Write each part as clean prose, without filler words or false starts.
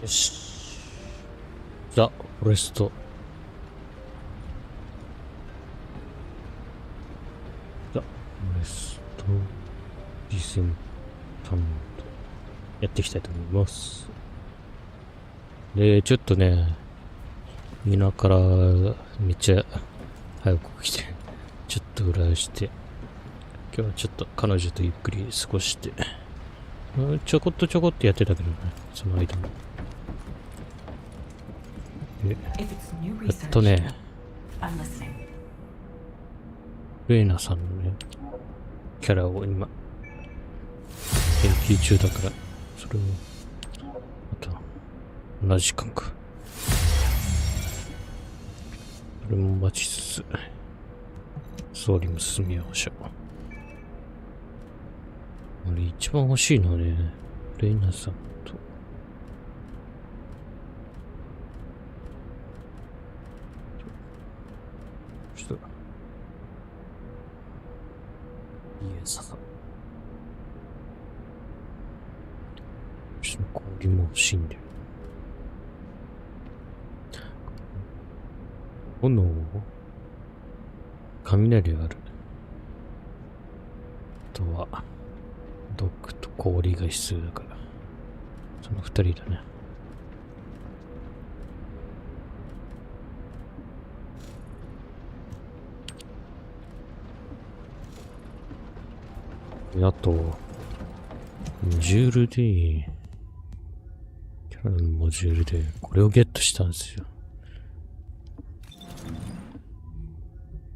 よし。ザ・フォレスト。ザ・フォレスト、ディセンダント。やっていきたいと思います。で、ちょっとね、田からめっちゃ早く来て、ちょっと裏して、今日はちょっと彼女とゆっくり過ごして、ちょこっとやってたけどね、その間も。ね、レイナさんのね、キャラを今、研究中だから、それを、あと、同じ時間か。それも待ちつつ、総理も進みましょう。あれ、一番欲しいのはね、レイナさんと、ちょっと、イエサさん。ちょっと氷も欲しいんだよ。炎、雷がある。あとは、毒と氷が必要だから。その二人だね。あと、モジュールで、キャラのモジュールで、これをゲットしたんですよ。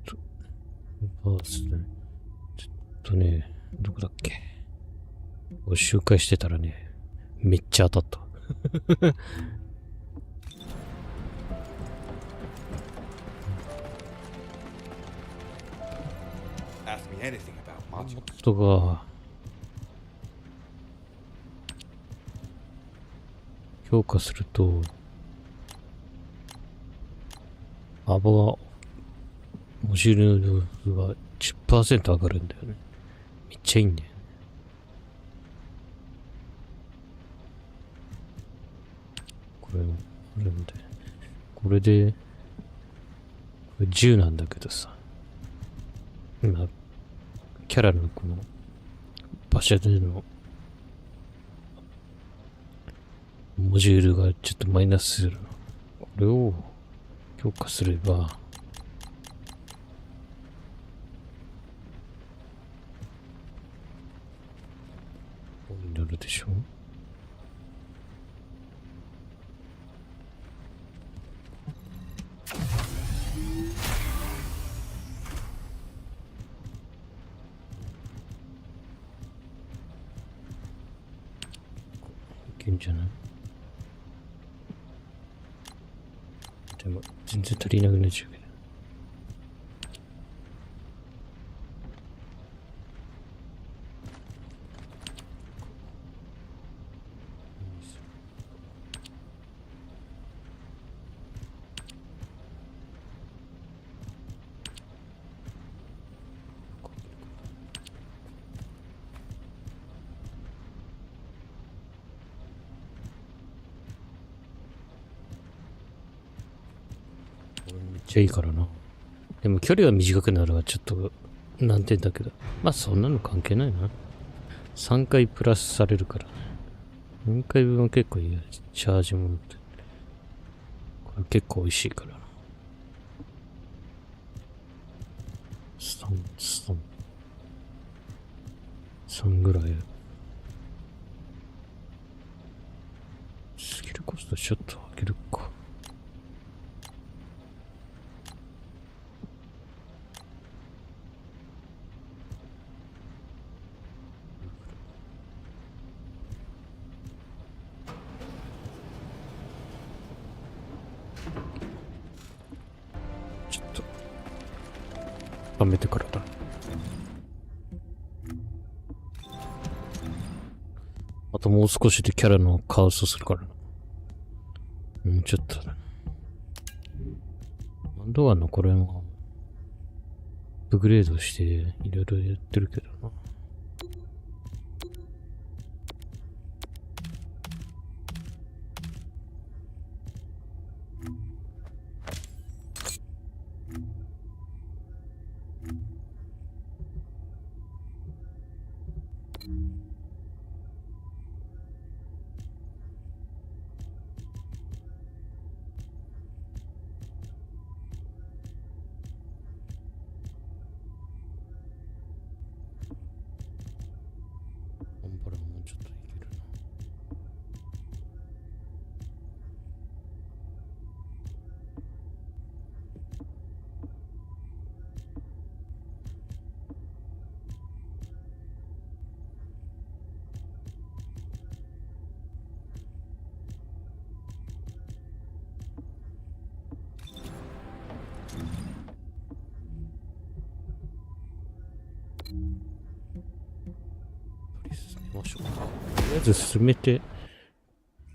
ちょっとね、どこだっけ。周回してたらね、めっちゃ当たった。モッドが強化すると幅がモジュールが 10% 上がるんだよね。めっちゃいいんだよね。これあるんで、これでこれ10なんだけどさ、今キャラのこの場所でのモジュールがちょっとマイナスするの。これを強化すれば、こうになるでしょ。いけんじゃない？でも全然足りなくなっちゃうけど。めっちゃいいからな。でも距離が短くなるはちょっと難点だけど。まあそんなの関係ないな。3回プラスされるからね。4回分は結構いいや。チャージもって。これ結構美味しいからな。3ぐらい。スキルコストちょっと上げるか。ちょっと、貯めてからだ。あともう少しでキャラのカウスするからな。もうちょっとだ。ドアのこれも、アップグレードしていろいろやってるけどな。ましょうか。とりあえず進めて、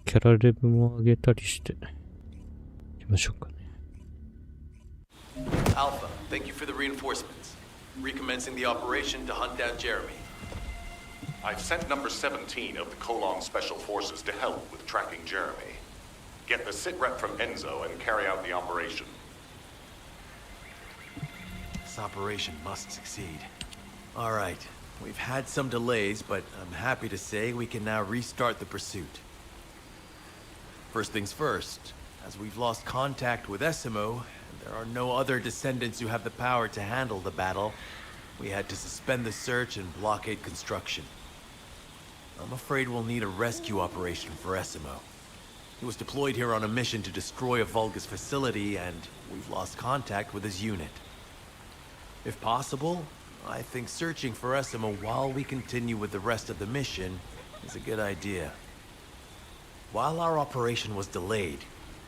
キャラレベルも上げたりして、いきましょうかね。Alpha, thank you for the reinforcements. Recommencing the operation to hunt down Jeremy. I've sent number 17 of the Kolong Special Forces to help with tracking Jeremy. Get the sitrep from Enzo and carry out the operation. This operation must succeed. All right, we've had some delays, but I'm happy to say we can now restart the pursuit. First things first, as we've lost contact with Essimo, and there are no other descendants who have the power to handle the battle, we had to suspend the search and blockade construction. I'm afraid we'll need a rescue operation for Essimo. He was deployed here on a mission to destroy a Vulgus facility, and we've lost contact with his unit. If possible, I think searching for Essimo while we continue with the rest of the mission is a good idea. While our operation was delayed,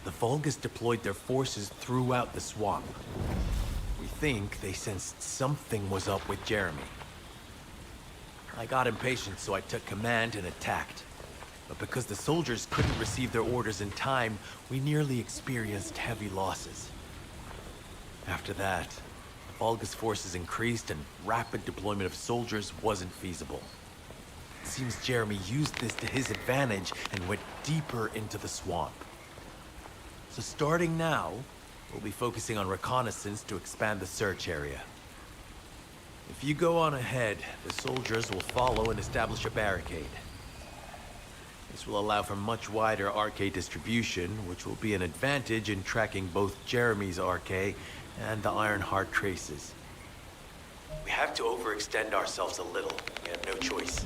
the Vulgus deployed their forces throughout the swamp. We think they sensed something was up with Jeremy. I got impatient, so I took command and attacked. But because the soldiers couldn't receive their orders in time, we nearly experienced heavy losses. After that, the Vulgus forces increased and rapid deployment of soldiers wasn't feasible. It seems Jeremy used this to his advantage and went deeper into the swamp. So starting now, we'll be focusing on reconnaissance to expand the search area. If you go on ahead, the soldiers will follow and establish a barricade. This will allow for much wider RK distribution, which will be an advantage in tracking both Jeremy's RK and the Ironheart traces. We have to overextend ourselves a little. We have no choice.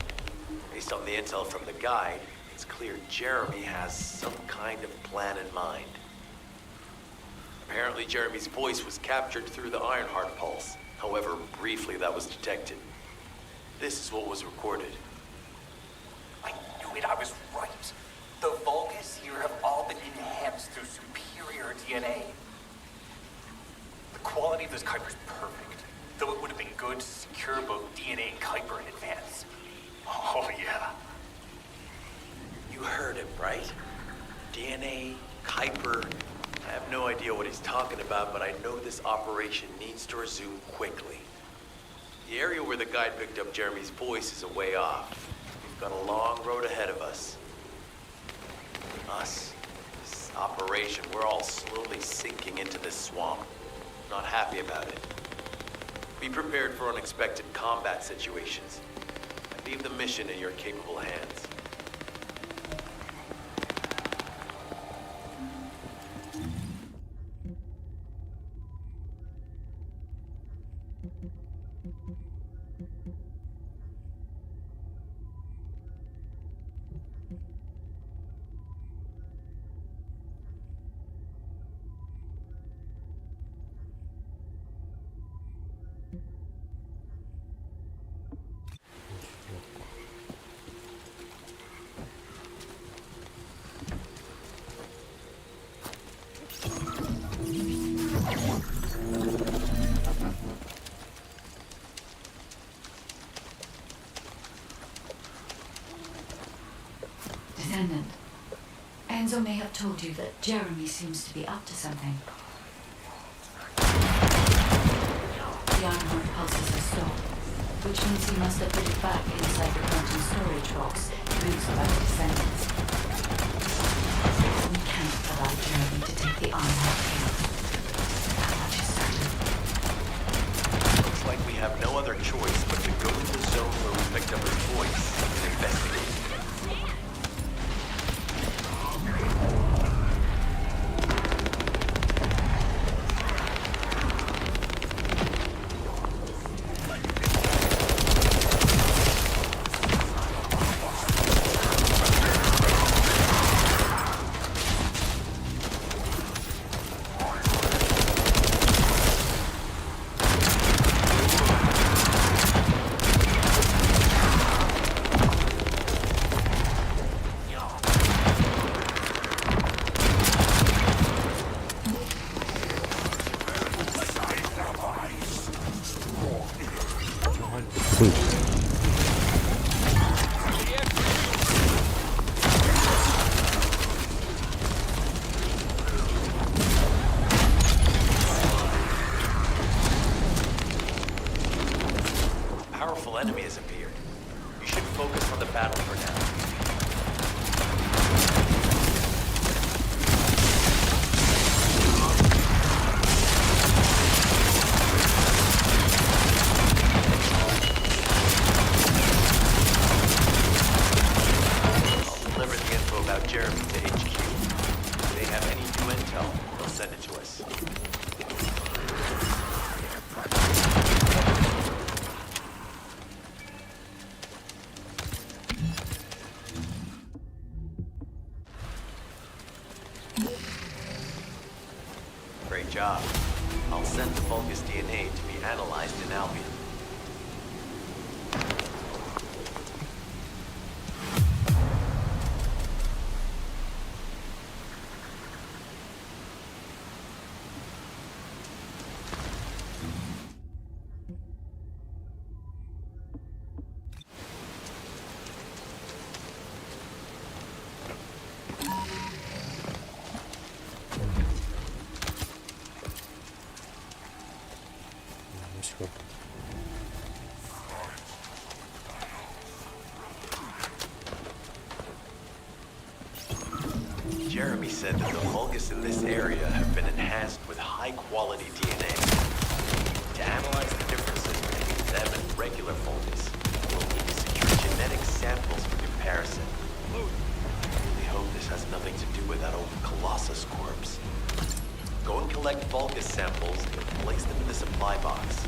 Based on the intel from the guide, it's clear Jeremy has some kind of plan in mind. Apparently Jeremy's voice was captured through the Ironheart pulse. However, briefly that was detected. This is what was recorded. I knew it, I was right. The Vulgus here have all been enhanced through superior DNA. The quality of this Kuiper's perfect, though it would have been good to secure both DNA and Kuiper in advance. Oh yeah. You heard him, right? DNA, Kuiper. I have no idea what he's talking about, but I know this operation needs to resume quickly. The area where the guide picked up Jeremy's voice is a way off. We've got a long road ahead of us. This operation, we're all slowly sinking into this swamp. Not happy about it. Be prepared for unexpected combat situations. I leave the mission in your capable hands. Descendant, Enzo may have told you that Jeremy seems to be up to something. The Ironheart pulses are stopped, which means he must have put it back inside the quantum storage box used by the Descendants. We can't allow Jeremy to take the Ironheart camp. That much is certain. Looks like we have no other choice but to go to the zone where we picked up her voice and investigate. out Jeremy to HQ. If they have any new intel, they'll send it to us. Great job. I'll send the Vulgus DNA to be analyzed in Albion. Jeremy said that the Vulgus in this area have been enhanced with high-quality DNA. To analyze the differences between them and regular Vulgus, we'll need to secure genetic samples for comparison. I really hope this has nothing to do with that old Colossus corpse. Go and collect Vulgus samples and place them in the supply box.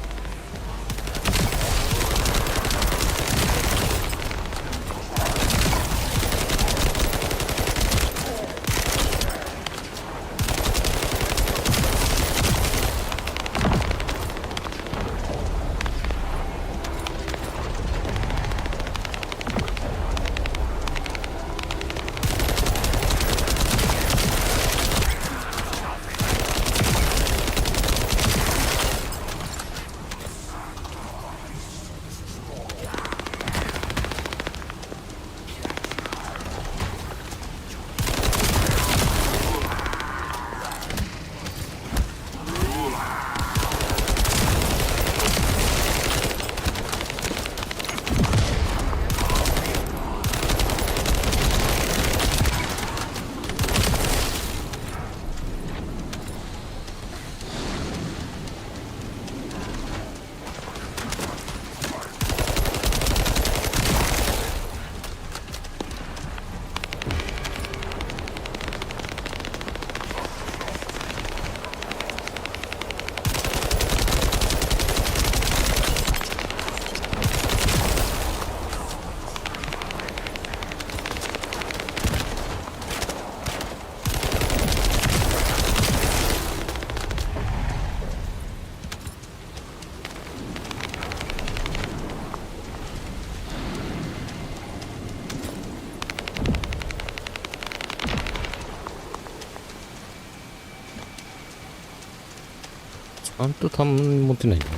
ちゃんと弾持ってないんだな。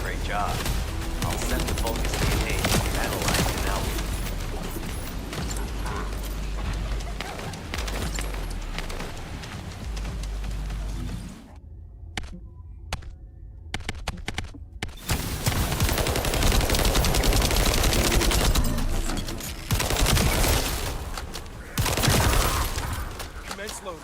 Great job. I'll send the Vulgus DNA to be analyzed in Albion. Commence loading.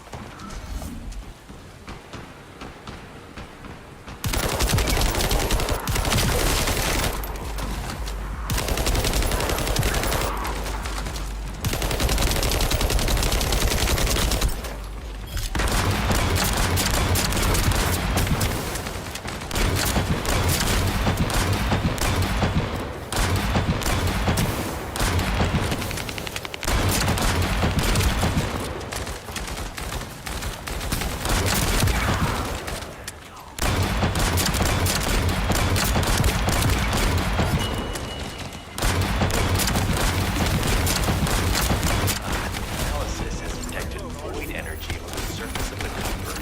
Analysis has detected void energy on the surface of the Kuiper.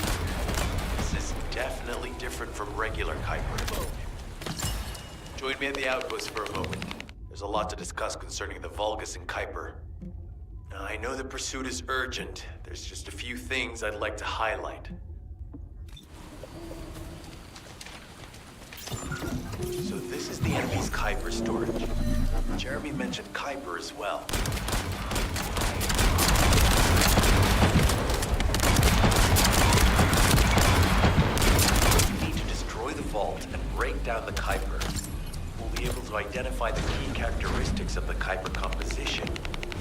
This is definitely different from regular Kuiper. Join me at the outpost for a moment. There's a lot to discuss concerning the Vulgus and Kuiper. Now, I know the pursuit is urgent. There's just a few things I'd like to highlight. So this is the enemy's Kuiper storage. Jeremy mentioned Kuiper as well. You need to destroy the vault and break down the Kuiper. We'll be able to identify the key characteristics of the Kuiper composition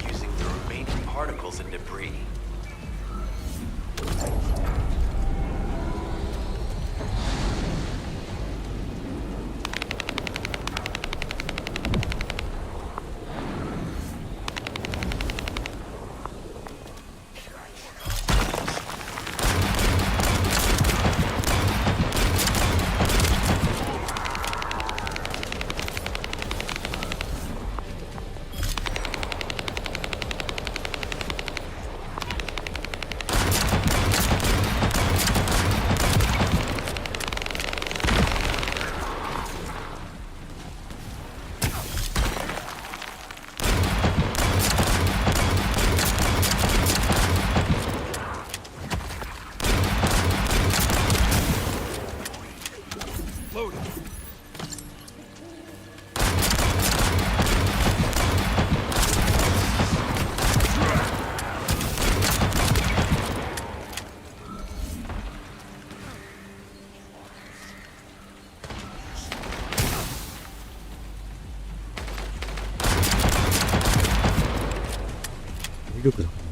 using the remaining particles and debris.力だ。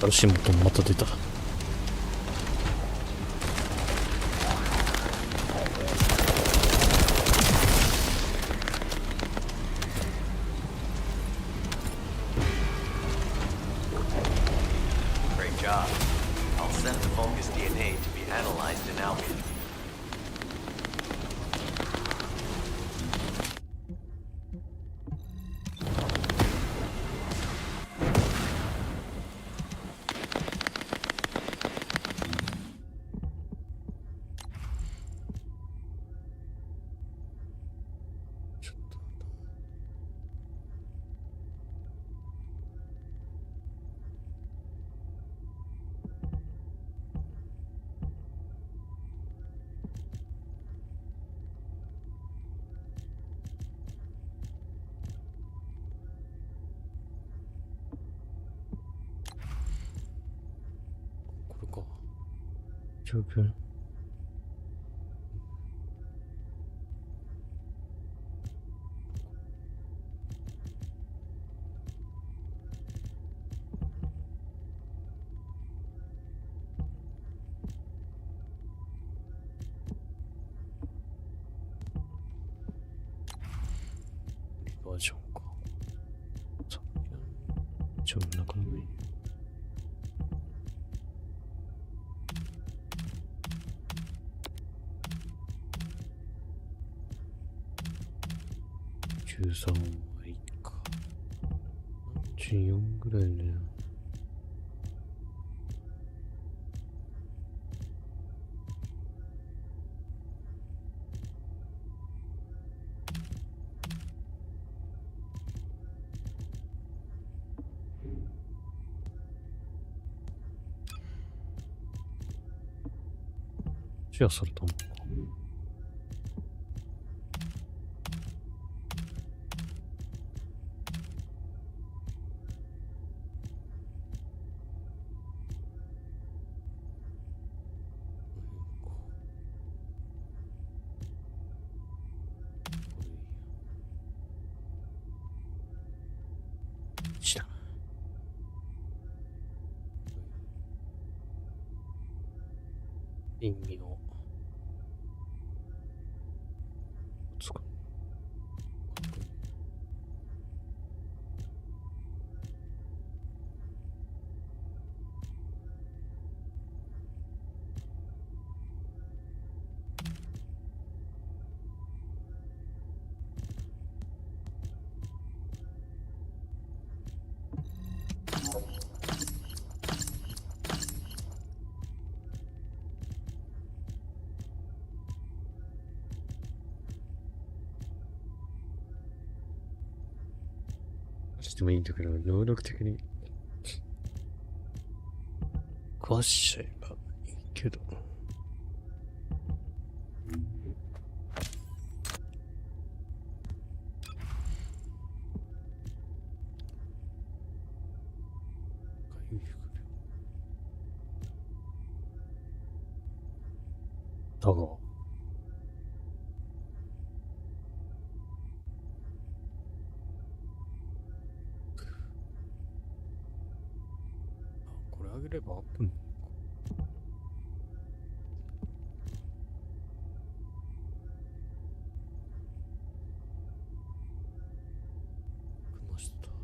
新しい元また出た。Great job. I'll send the Vulgus DNA to be analyzed in Albion. 조별 バージョンか。ちょっとなくない。13はいいか。34ぐらいね。シェアされたのか。意味をつく。してもいいんだけど、能力的に壊しちゃえばいいけど。だがこれあげればアップんマスタード。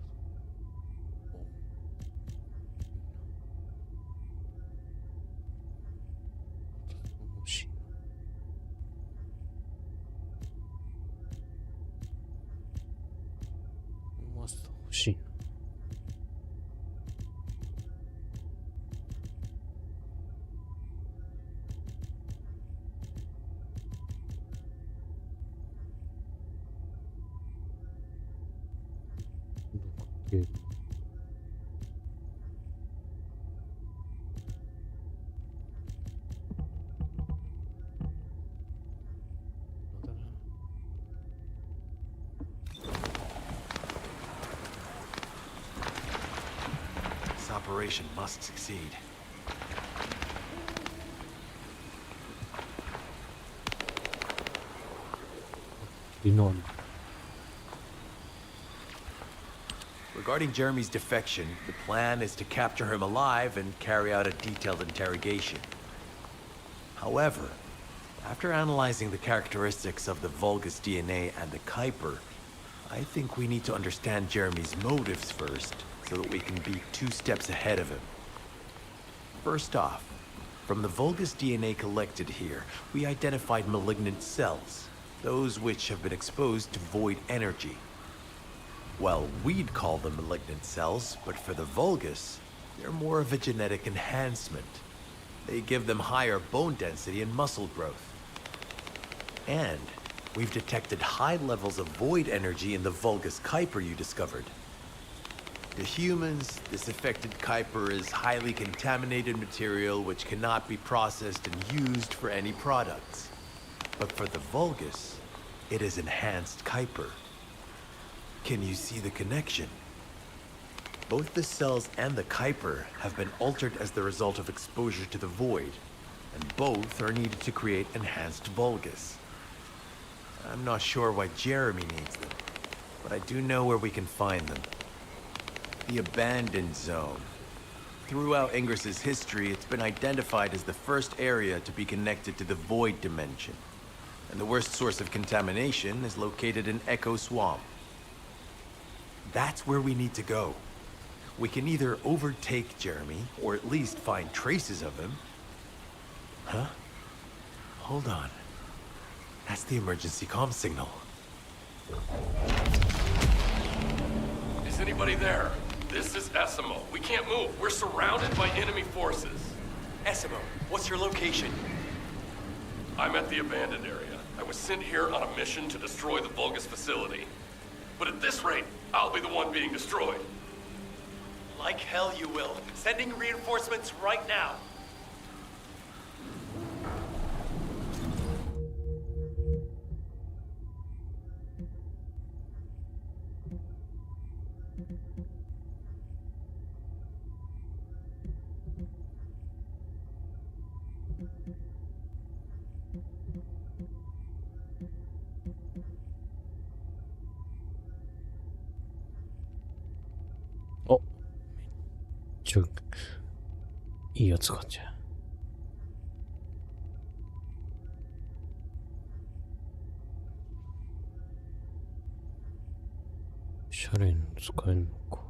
欲しい。マスター欲しいな。This operation must succeed. Regarding Jeremy's defection, the plan is to capture him alive and carry out a detailed interrogation. However, after analyzing the characteristics of the Vulgus DNA and the Kuiper, I think we need to understand Jeremy's motives first, so that we can be 2 steps ahead of him. First off, from the Vulgus DNA collected here, we identified malignant cells, those which have been exposed to void energy. Well, we'd call them malignant cells, but for the Vulgus, they're more of a genetic enhancement. They give them higher bone density and muscle growth. And we've detected high levels of void energy in the Vulgus Kuiper you discovered. To humans, this affected Kuiper is highly contaminated material which cannot be processed and used for any products. But for the Vulgus, it is enhanced Kuiper. Can you see the connection? Both the cells and the Kuiper have been altered as the result of exposure to the void, and both are needed to create enhanced Vulgus. I'm not sure why Jeremy needs them, but I do know where we can find them. The Abandoned Zone. Throughout Ingris's history, it's been identified as the first area to be connected to the Void Dimension. And the worst source of contamination is located in Echo Swamp. That's where we need to go. We can either overtake Jeremy, or at least find traces of him. Huh? Hold on. That's the emergency comm signal. Is anybody there? This is Esimo. We can't move. We're surrounded by enemy forces. Esimo, what's your location? I'm at the abandoned area. I was sent here on a mission to destroy the Vulgus facility. But at this rate, I'll be the one being destroyed. Like hell you will. Sending reinforcements right now. Oh. いいやつかじゃあ。シャレン使えんのか。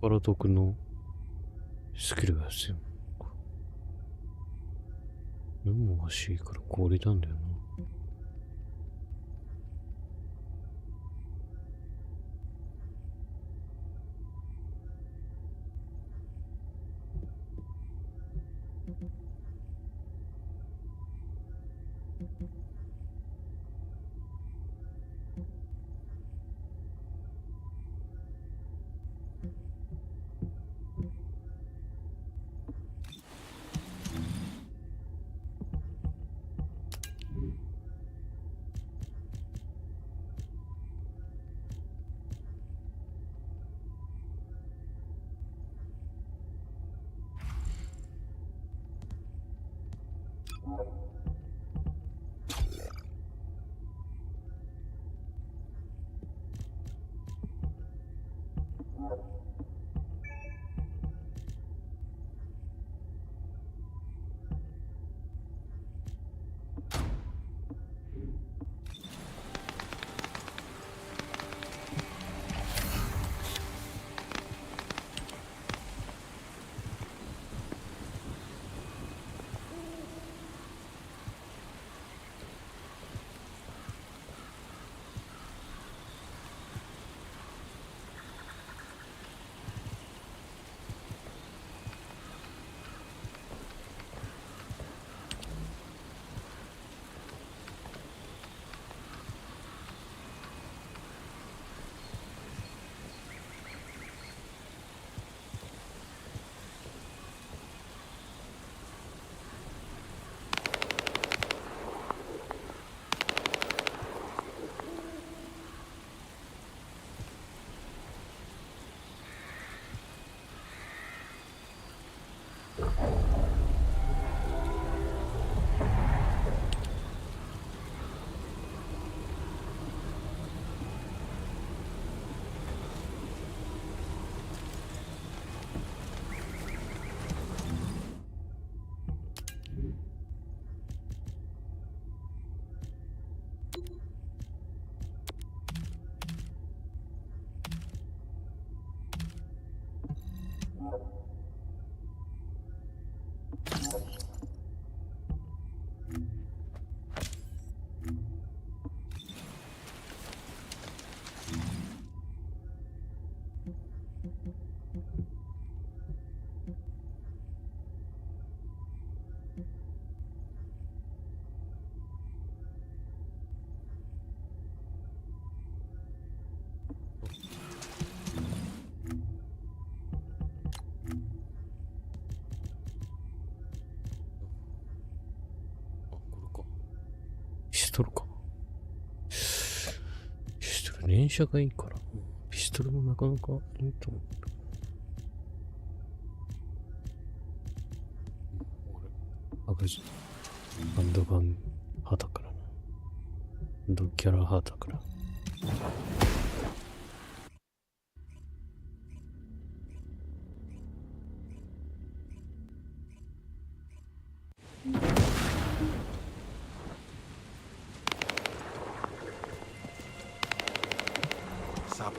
パラトクのスキルが必要なのか。何も欲しいから氷なんだよな。ピストルか。ピストル、連射がいいから。ピストルもなかなかいいと思う。バンドガン派だからな。バンドキャラ派だから。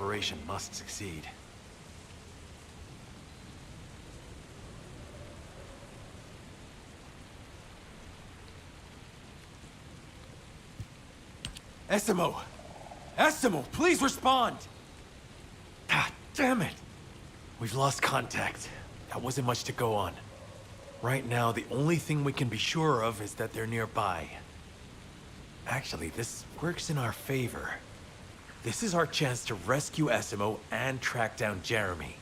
operation must succeed. Essimo! Essimo, please respond! Ah, damn it! We've lost contact. That wasn't much to go on. Right now, the only thing we can be sure of is that they're nearby. Actually, this works in our favor. This is our chance to rescue Essimo and track down Jeremy.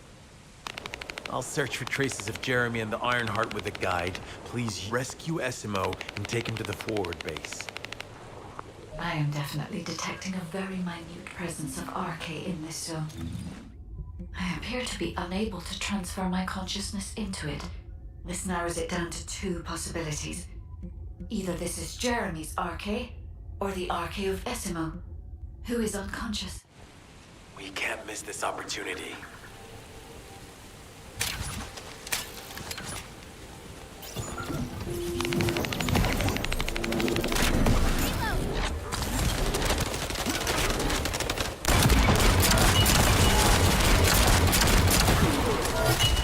I'll search for traces of Jeremy and the Ironheart with a guide. Please rescue Essimo and take him to the forward base. I am definitely detecting a very minute presence of RK in this zone. I appear to be unable to transfer my consciousness into it. This narrows it down to two possibilities. Either this is Jeremy's RK, or the RK of Essimo, who is unconscious. We can't miss this opportunity.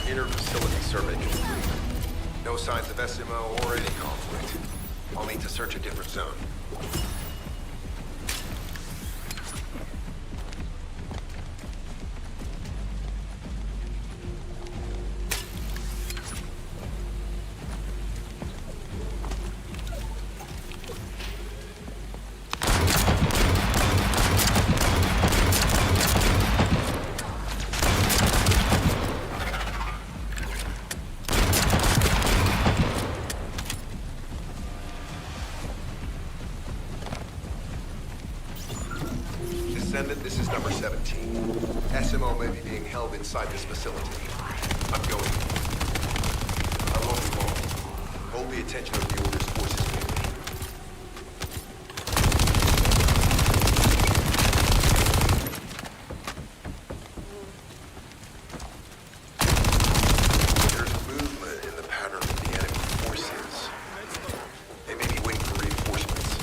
Inter-facility survey complete. No signs of SMO or any conflict. I'll need to search a different zone. This is number 17. SMO may be being held inside this facility. I'm going. I won't be long. Hold the attention of the Order's forces with me. There's movement in the pattern of the enemy forces. They may be waiting for reinforcements.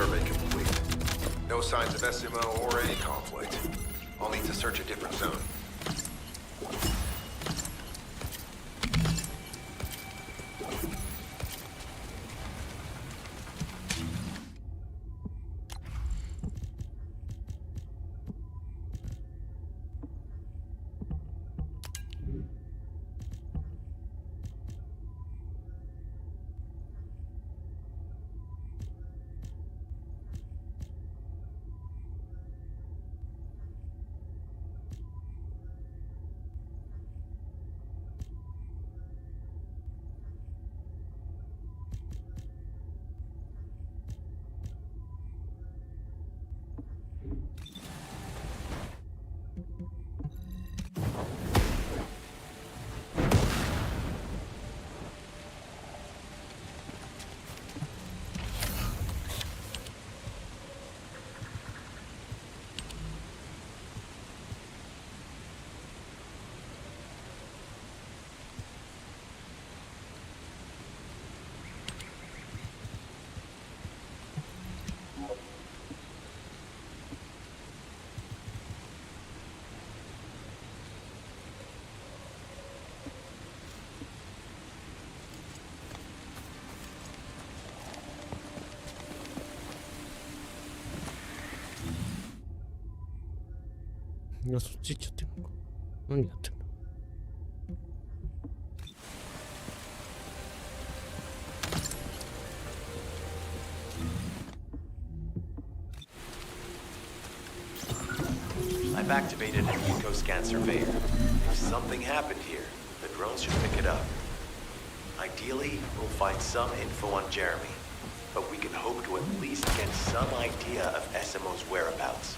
survey complete. No signs of SMO or any conflict. I'll need to search a different zone.いや、そっち行っちゃってるのか。何やってんの。I've activated an eco-scan surveyor. If something happened here, the drones should pick it up. Ideally, we'll find some info on Jeremy, but we can hope to at least get some idea of SMO's whereabouts.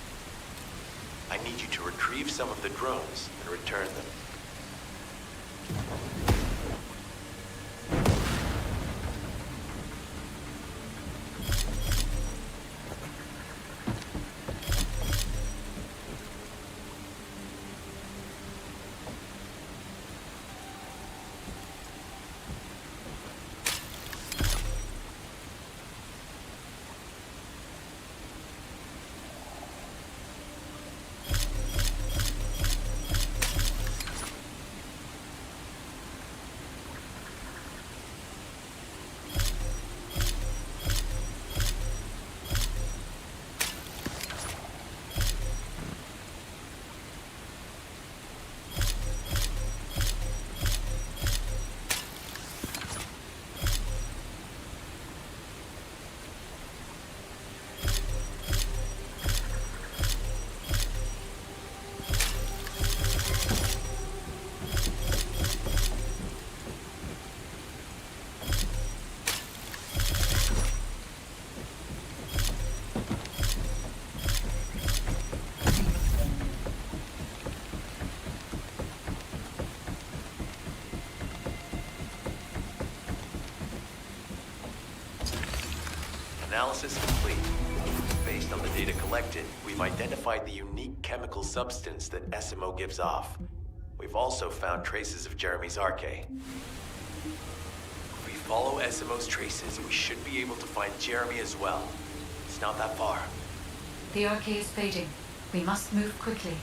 I need you to retrieve some of the drones and return them. Analysis complete. Based on the data collected, we've identified the unique chemical substance that SMO gives off. We've also found traces of Jeremy's arcade. If we follow SMO's traces, we should be able to find Jeremy as well. It's not that far. The arcade is fading. We must move quickly.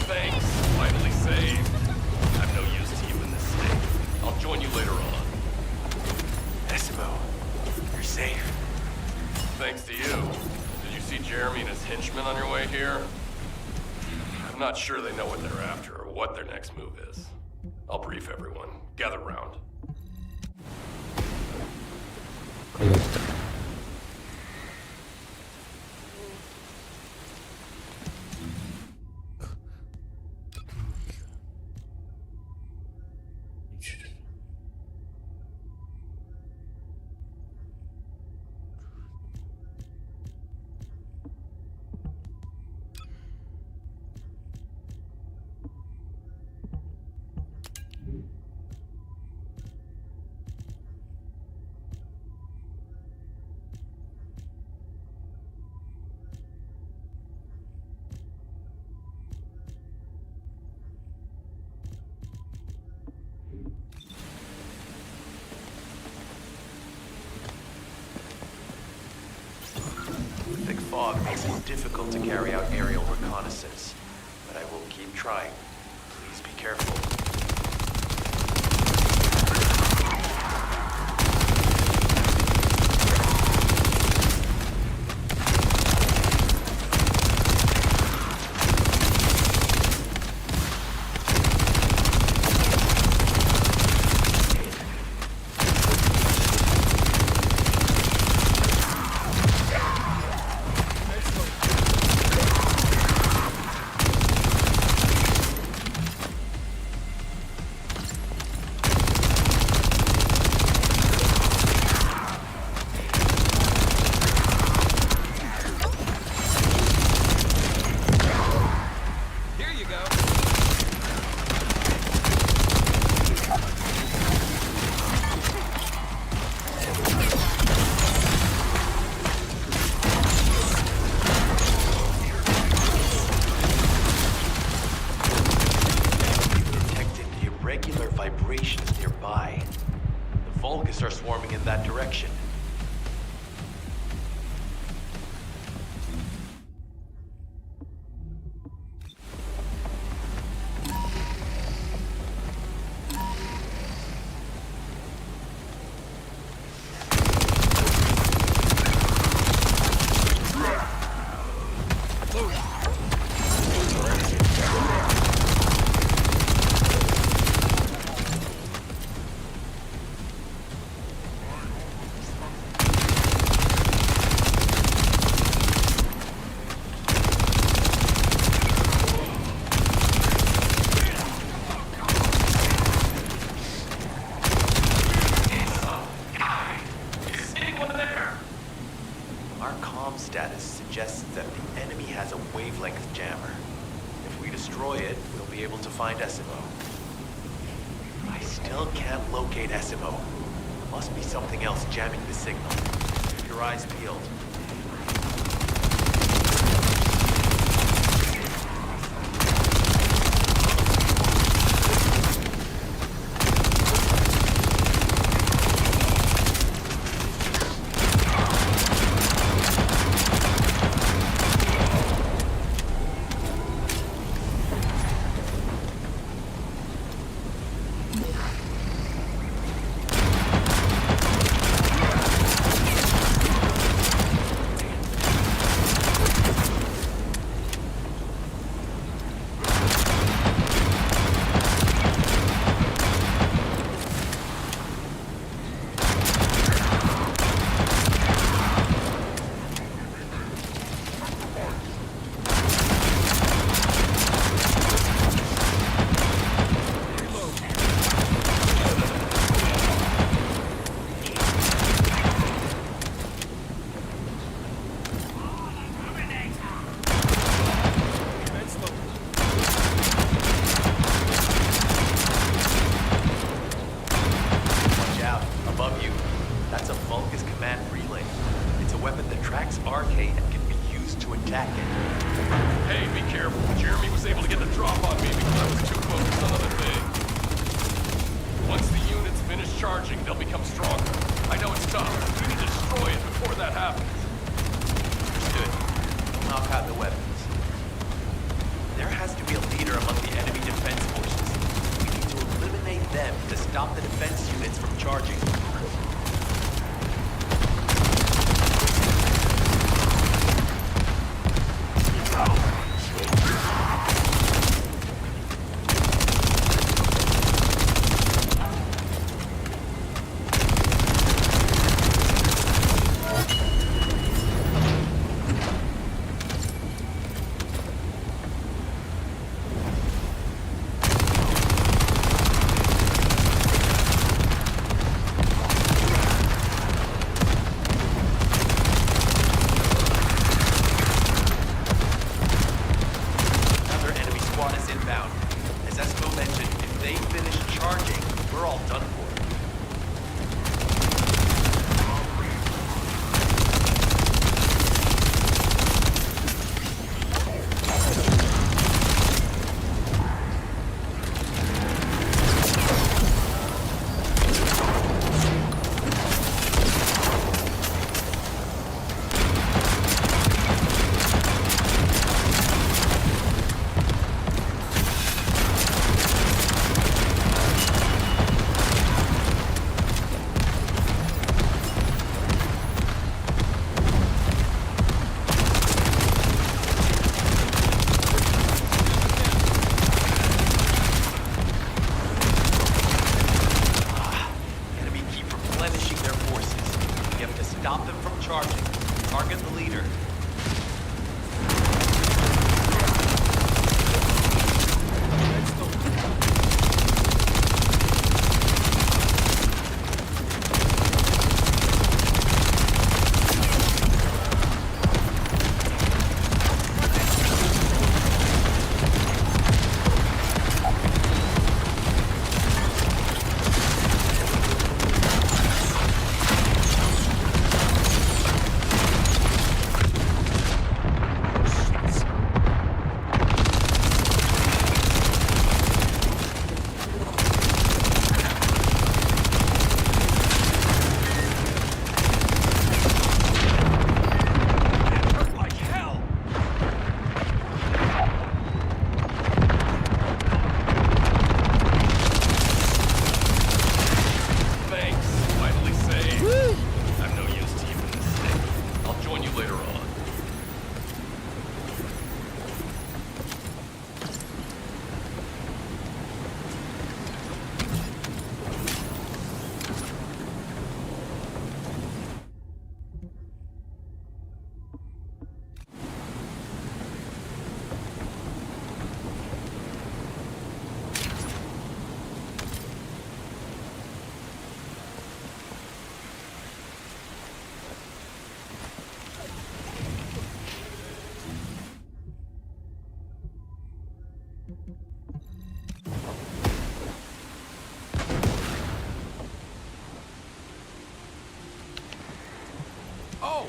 Thanks. Finally saved. I'm no use to you in this state. I'll join you later on. SMO, you're safe. Thanks to you. Did you see Jeremy and his henchmen on your way here? I'm not sure they know what they're after or what their next move is. I'll brief everyone. Gather round. これが来た。too difficult to carry out aerial reconnaissance, but I will keep trying. Please be careful. Vibrations nearby. The Vulgus are swarming in that direction. Status suggests that the enemy has a wavelength jammer. If we destroy it, we'll be able to find SMO. I still can't locate SMO. Must be something else jamming the signal. Keep your eyes peeled. Hey, be careful. Jeremy was able to get the drop on me because I was too focused on other things. Once the units finish charging, they'll become stronger. I know it's tough. We need to destroy it before that happens. Good. We'll knock out the weapons. There has to be a leader among the enemy defense forces. We need to eliminate them to stop the defense units from charging.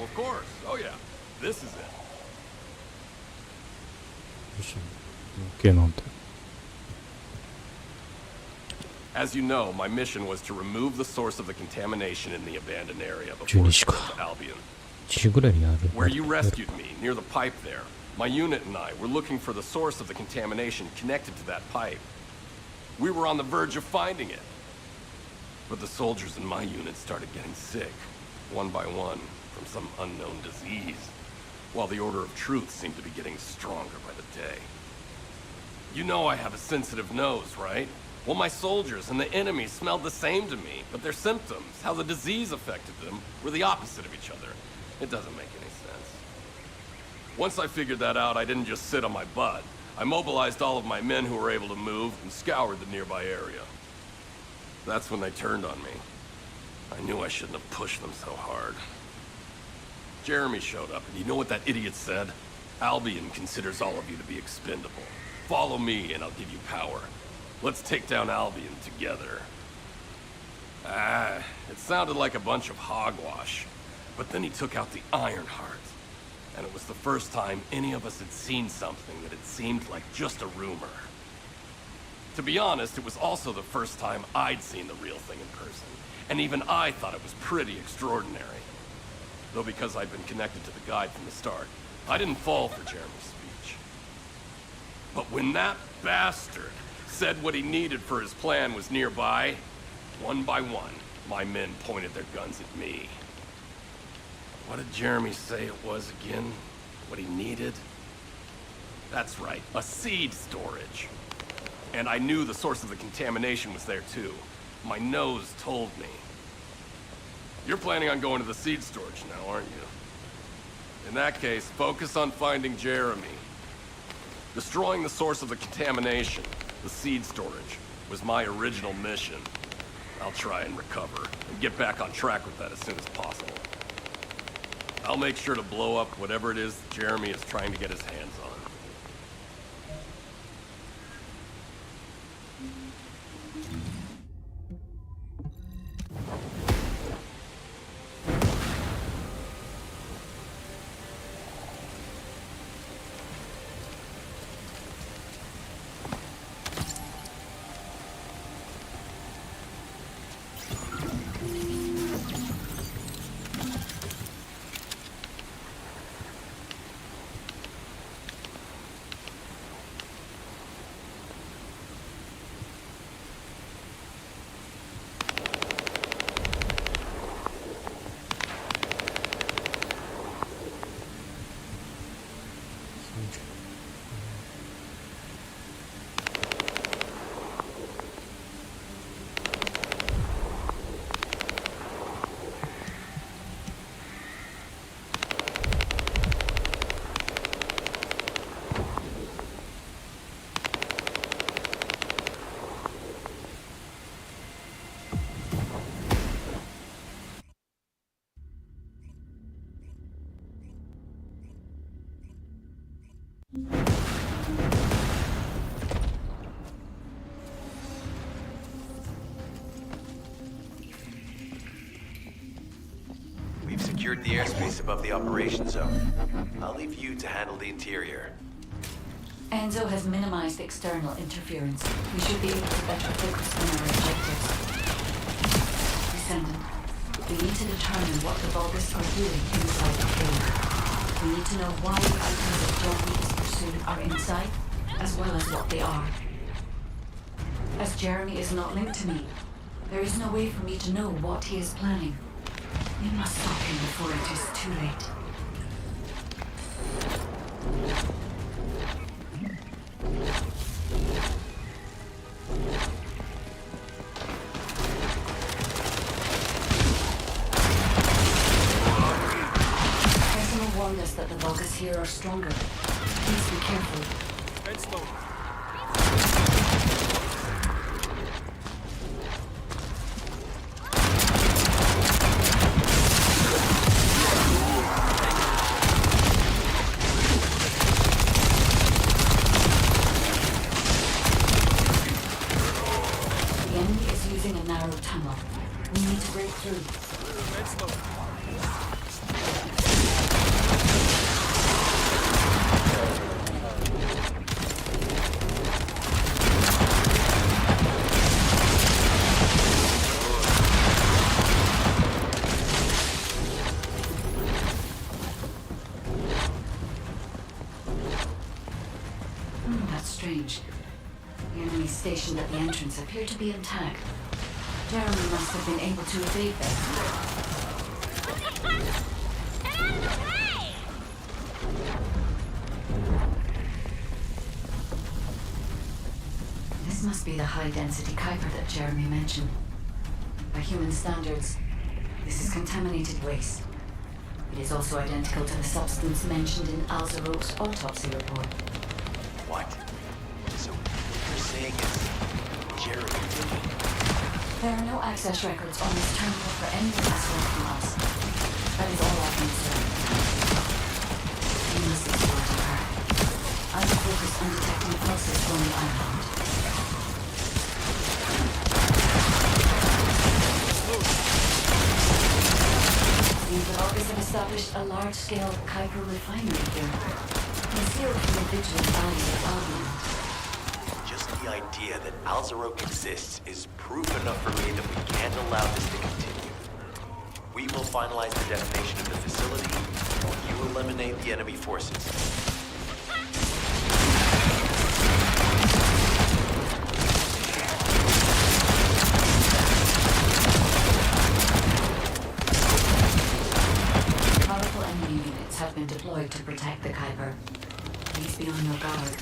of course. Oh yeah. This is it. よし。OK なんだ。As you know, my mission was to remove the source of the contamination in the abandoned area before 12 it 時 got か。 to Albion. 10時ぐらいにある。 Where you rescued me, near the pipe there, my unit and I were looking for the source of the contamination connected to that pipe. We were on the verge of finding it. But the soldiers in my unit started getting sick, one by one, from some unknown disease, while the Order of Truth seemed to be getting stronger by the day. You know I have a sensitive nose, right? Well, my soldiers and the enemy smelled the same to me, but their symptoms, how the disease affected them, were the opposite of each other. It doesn't make any sense. Once I figured that out, I didn't just sit on my butt. I mobilized all of my men who were able to move and scoured the nearby area. That's when they turned on me. I knew I shouldn't have pushed them so hard. Jeremy showed up, and you know what that idiot said? Albion considers all of you to be expendable. Follow me, and I'll give you power. Let's take down Albion together. It sounded like a bunch of hogwash. But then he took out the Ironheart. And it was the first time any of us had seen something that had seemed like just a rumor. To be honest, it was also the first time I'd seen the real thing in person. And even I thought it was pretty extraordinary. Though because I'd been connected to the guide from the start, I didn't fall for Jeremy's speech. But when that bastard said what he needed for his plan was nearby, one by one, my men pointed their guns at me. What did Jeremy say it was again? What he needed? That's right, a seed storage. And I knew the source of the contamination was there too. My nose told me. You're planning on going to the seed storage now, aren't you? In that case, focus on finding Jeremy. Destroying the source of the contamination, the seed storage, was my original mission. I'll try and recover, and get back on track with that as soon as possible. I'll make sure to blow up whatever it is Jeremy is trying to get his hands on. We've secured the airspace above the operation zone. I'll leave you to handle the interior. Enzo has minimized external interference. We should be able to better focus on our objectives. Descendant, we need to determine what the Vulgus are doing inside the cave. We need to know why the items that Jeremy is pursuing are inside, as well as what they are. As Jeremy is not linked to me, there is no way for me to know what he is planning. We must stop him before it is too late. Personal warned us that the Vulgus here are stronger. Please be careful. Tread slowly. The enemy is using a narrow tunnel. We need to break through. Tread slowly. The enemies stationed at the entrance appear to be intact. Jeremy must have been able to evade them. This must be the high-density Kuiper that Jeremy mentioned. By human standards, this is contaminated waste. It is also identical to the substance mentioned in Alzarok's autopsy report. What? So what you're saying is Jeremy did it? There are no access records on this terminal for anyone aside from us. That is all I can say. We must explore her. I will focus on detecting pulses from the island. Seems that August have established a large-scale Kuiper refinery here. Concealed from the vigilant eyes of Albion. Just the idea that Alzarok exists is proof enough for me that we can't allow this to continue. We will finalize the detonation of the facility, while you eliminate the enemy forces. Powerful enemy units have been deployed to protect the Kuiper. Please be on your guard.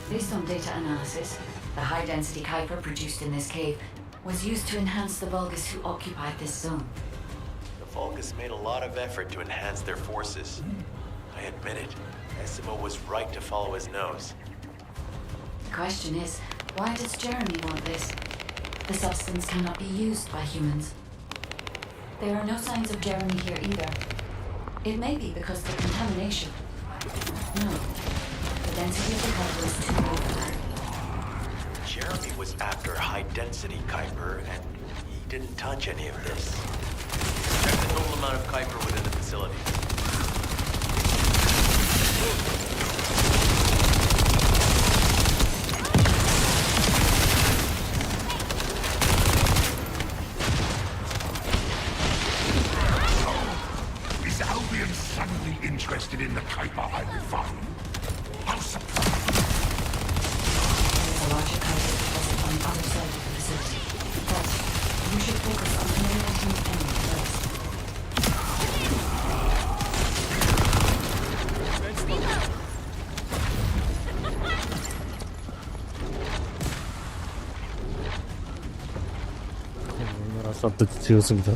Based on data analysis, the high-density Kuiper produced in this cave was used to enhance the Vulgus who occupied this zone. The Vulgus made a lot of effort to enhance their forces. I admit it. Essimo was right to follow his nose. The question is, why does Jeremy want this? The substance cannot be used by humans. There are no signs of Jeremy here either. It may be because the contamination. No. The density of the Kuiper is too low for that. Jeremy was after high-density Kuiper, and he didn't touch any of this. Check the total amount of Kuiper within the facility. Is Albion suddenly interested in the Kuiper I refined? How surprised! There's a larger Kuiper deposit on the other side of the facility. But you should focus on eliminating the enemy first.さっと強すぎた。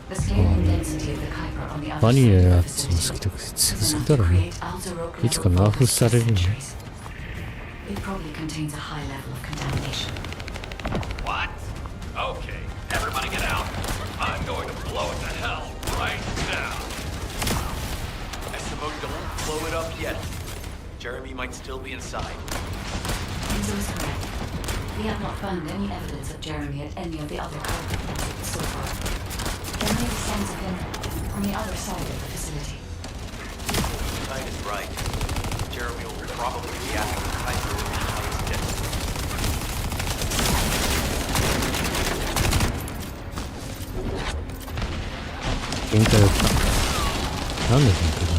The scale and density of the Kuiper on the other バニ side ラ of や the つも好 facility きだけど強 was すぎ enough だ to ろうね。 create Alzarok いつか level ナーフ Vulgus されるんだ。 centuries. It probably contains a high level of contamination. What? Okay, everybody get out. I'm going to blow it to hell right now. Essimo, don't blow it up yet. Jeremy might still be inside. Enzo is correct. We have not found any evidence of Jeremy at any of the other Kuiper deposits so far. There may be signs of him on the other side of the facility. Knight is right. Jeremy will probably be after the Kuiper with the highest density. 限界だった。なんで限界だ？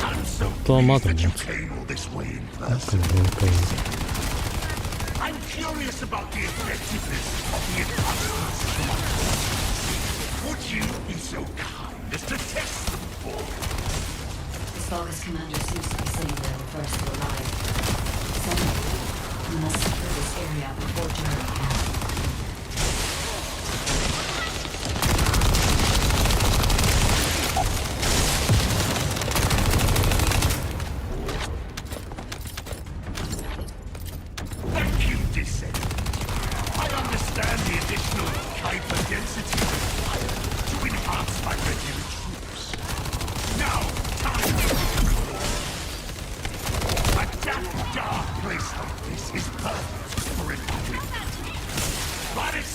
I'm so 本当はまだ pleased 持 that you つ。 came all this way in なんか person. の限界。 I'm curious about the effectiveness of the enhancements. Would you be so kind as to test them for me? This Vulgus commander seems to be saying they're the first to arrive. Someone, we must secure this area before Jeremy can. Thank you, Descent. I understand the additional Kuiper density required to enhance my regular troops. Now, time to a damp, dark place like this is perfect for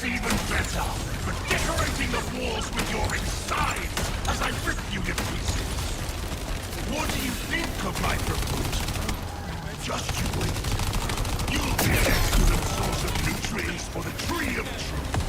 It's even better for decorating the walls with your insides as I rip you to pieces. What do you think of my proposal? Just you wait. You'll be an excellent source of nutrients for the Tree of Truth.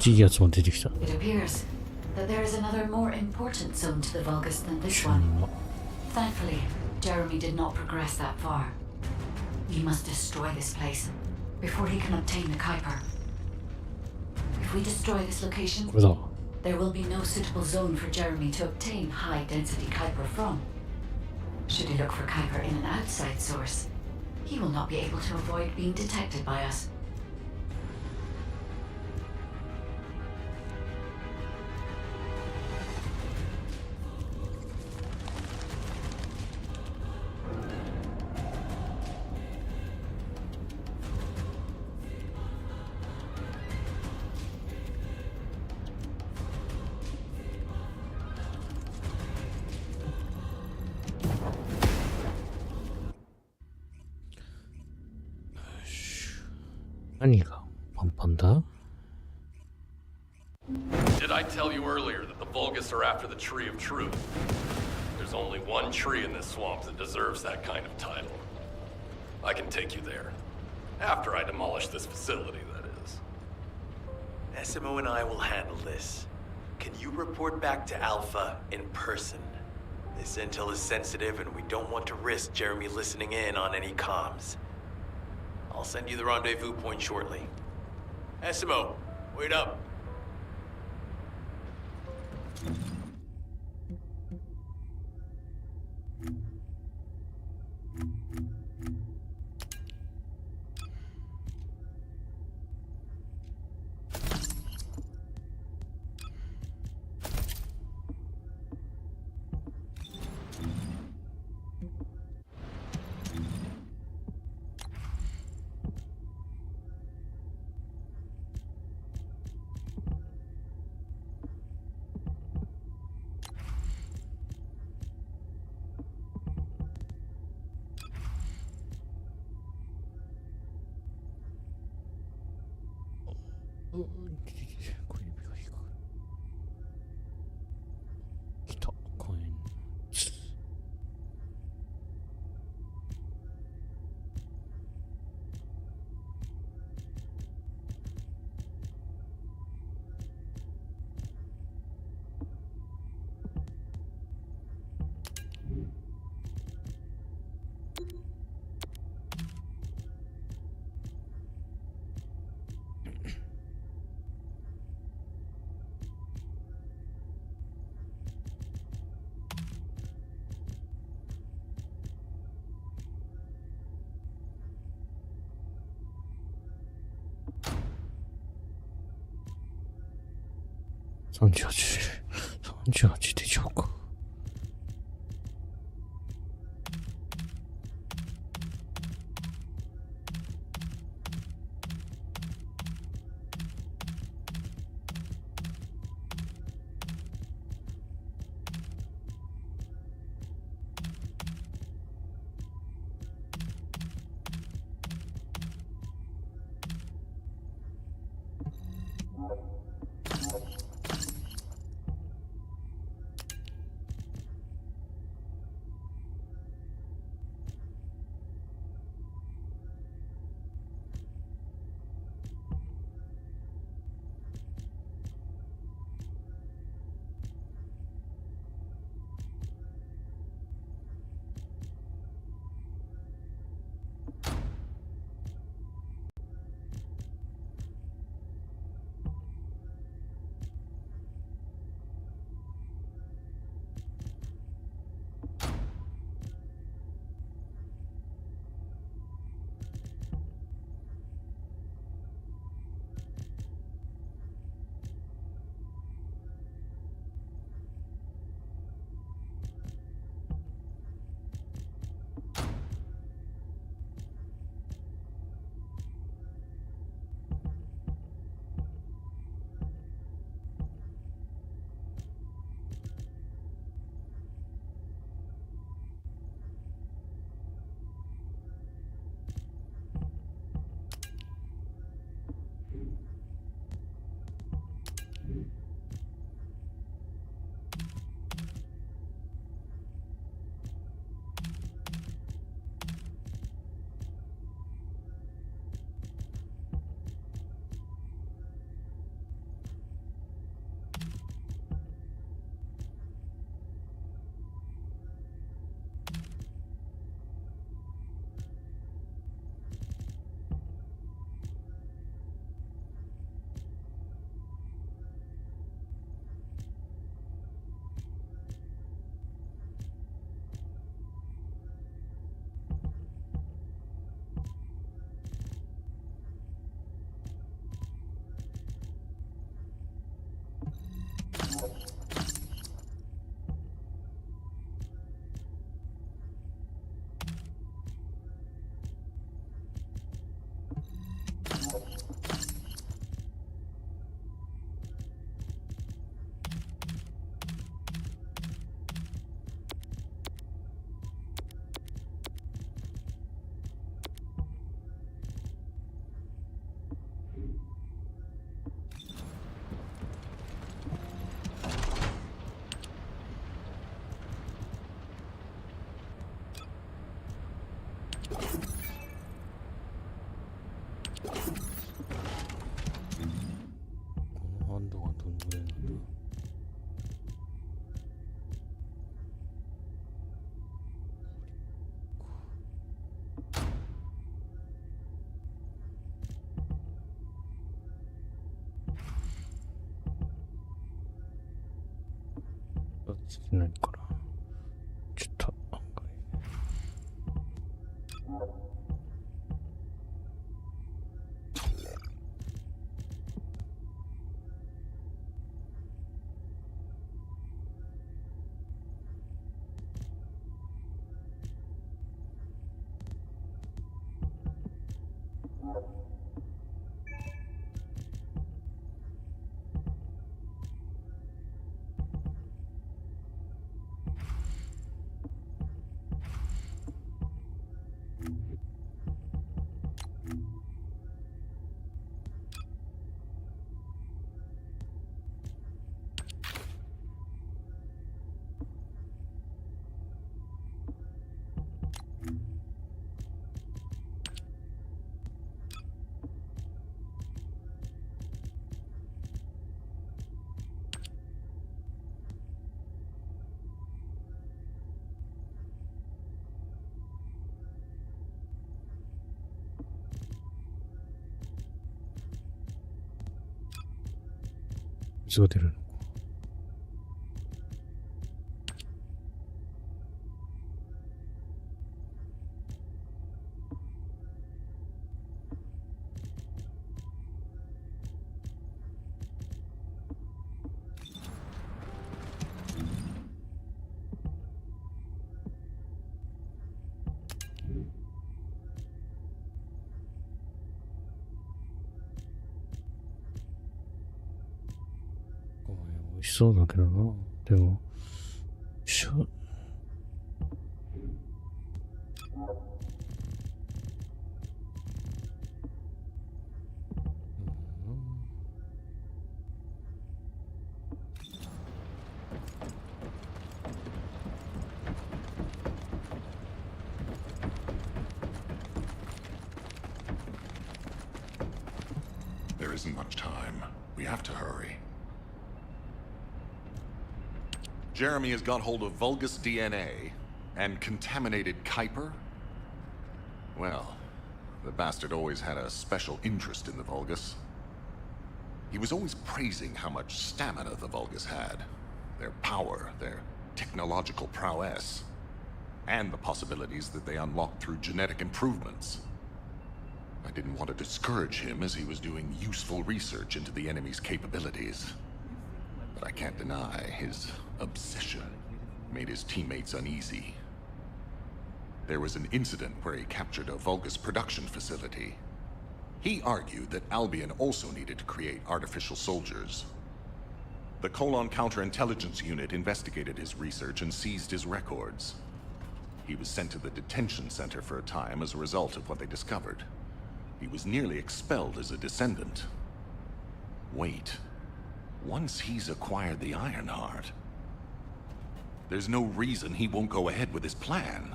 いいやつも出てきた。 It appears that there is another more important zone to the Vulgus than this one. Thankfully, Jeremy did not progress that far. We must destroy this place before he can obtain the Kuiper. If we destroy this location, これだ。 there will be no suitable zone for Jeremy to obtain high-density Kuiper from. Should he look for Kuiper in an outside source, he will not be able to avoid being detected by us. Did I tell you earlier that the Vulgus are after the Tree of Truth? There's only one tree in this swamp that deserves that kind of title. I can take you there. After I demolish this facility, that is. SMO and I will handle this. Can you report back to Alpha in person? This intel is sensitive and we don't want to risk Jeremy listening in on any comms. I'll send you the rendezvous point shortly. SMO, wait up. 38。38でしょうか。このハンドはどのぐらいなんだ。何かな。ちょっと案外水が出るの。そうだけどな。でも、There isn't much time. We have to hurry. Jeremy has got hold of Vulgus DNA and contaminated Kuiper? Well, the bastard always had a special interest in the Vulgus. He was always praising how much stamina the Vulgus had, their power, their technological prowess, and the possibilities that they unlocked through genetic improvements. I didn't want to discourage him as he was doing useful research into the enemy's capabilities. But I can't deny his obsession made his teammates uneasy. There was an incident where he captured a Vulgus production facility. He argued that Albion also needed to create artificial soldiers. The Colon Counterintelligence Unit investigated his research and seized his records. He was sent to the detention center for a time as a result of what they discovered. He was nearly expelled as a descendant. Wait. Once he's acquired the Ironheart, there's no reason he won't go ahead with his plan.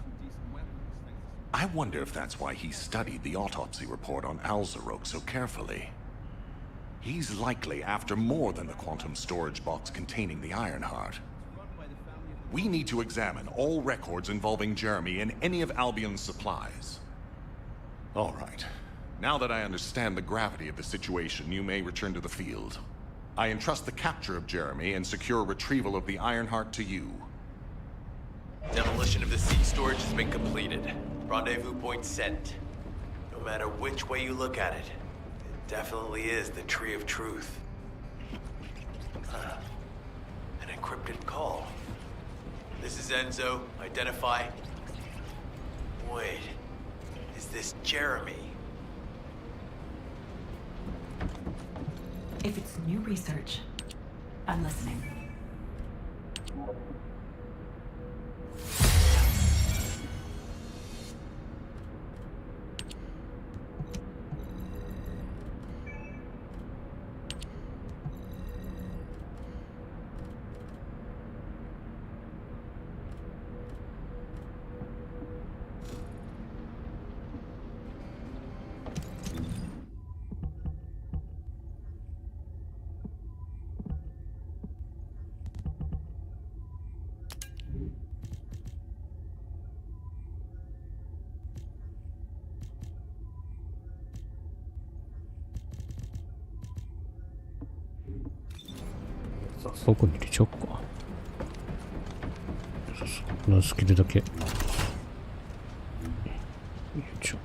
I wonder if that's why he studied the autopsy report on Alzarok so carefully. He's likely after more than the quantum storage box containing the Ironheart. We need to examine all records involving Jeremy and any of Albion's supplies. All right. Now that I understand the gravity of the situation, you may return to the field. I entrust the capture of Jeremy and secure retrieval of the Ironheart to you. Demolition of the sea storage has been completed. Rendezvous point set. No matter which way you look at it, it definitely is the Tree of Truth. An encrypted call. This is Enzo. Identify. Wait. Is this Jeremy? If it's new research, I'm listening.そこに入れちゃおうか。このスキルだけ。よいしょ。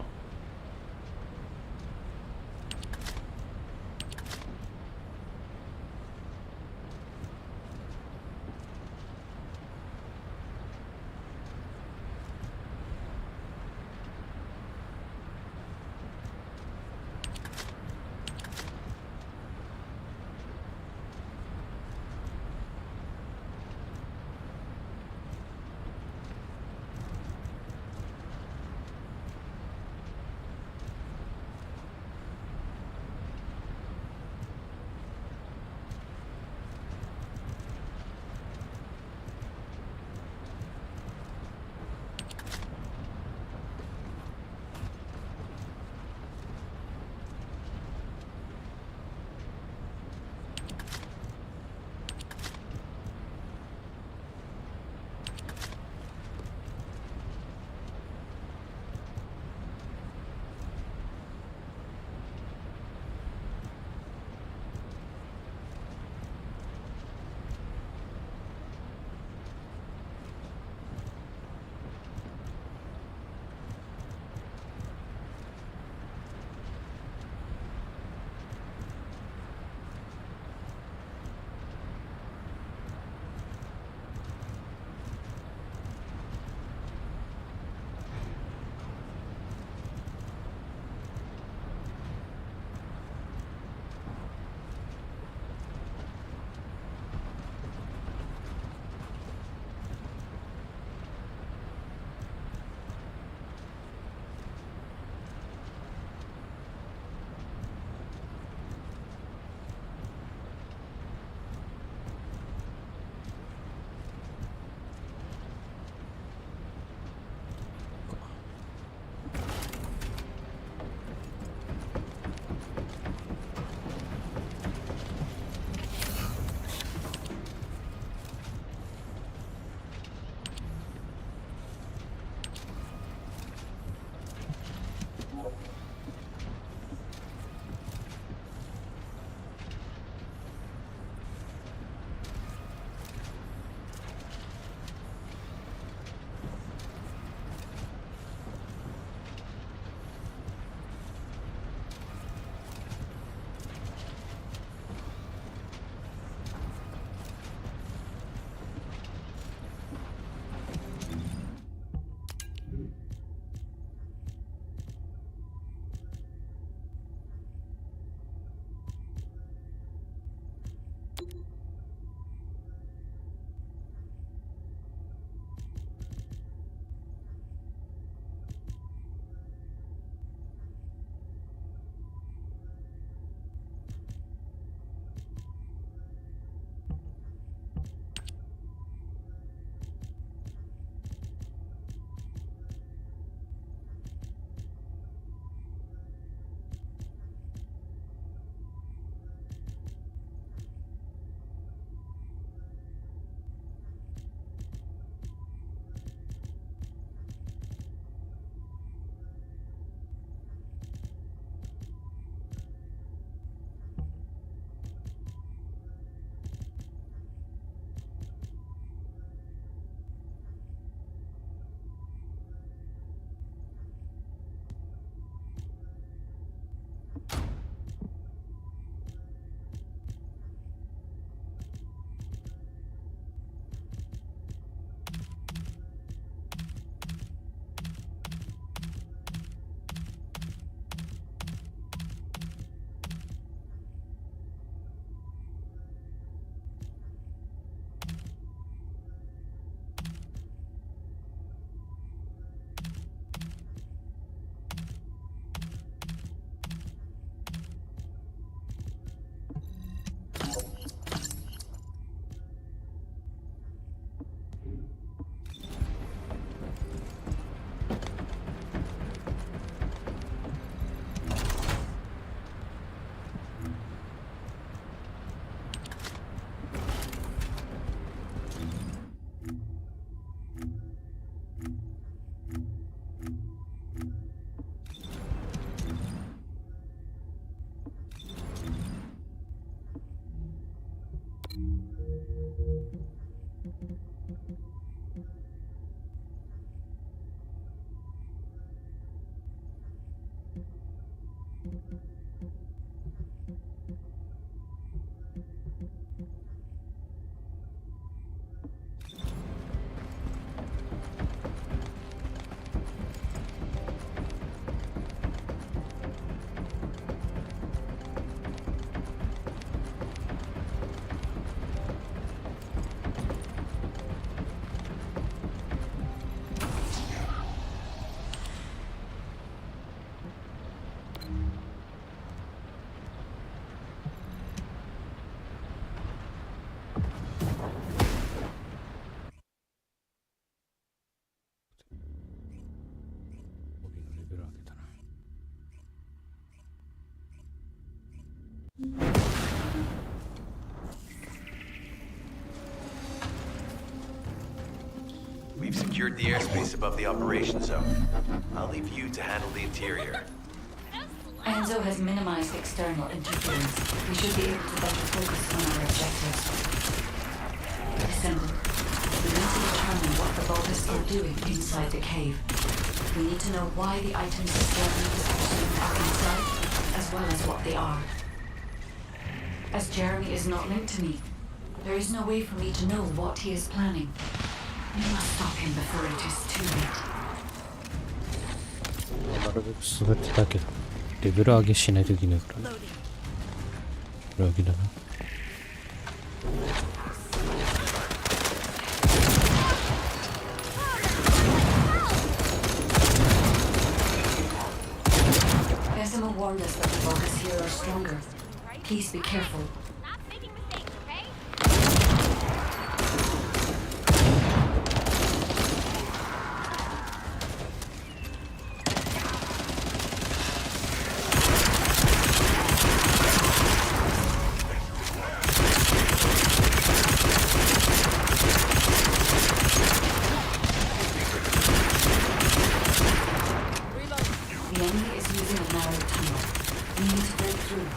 secured the airspace above the operation zone. I'll leave you to handle the interior. Enzo has minimized external interference. We should be able to better focus on our objectives. Descendant, we need to determine what the Vulgus are doing inside the cave. We need to know why the items that Jeremy is pursuing are inside, as well as what they are. As Jeremy is not linked to me, there is no way for me to know what he is planning. We must stop him before it is too late. なるべく育てたけど、レベル上げしないといけないからね。レベル上げだな。Decima warned us that the Vulgus here are stronger. Please be careful. Stop making mistakes, okay? The enemy is using a narrow tunnel. We need to break through.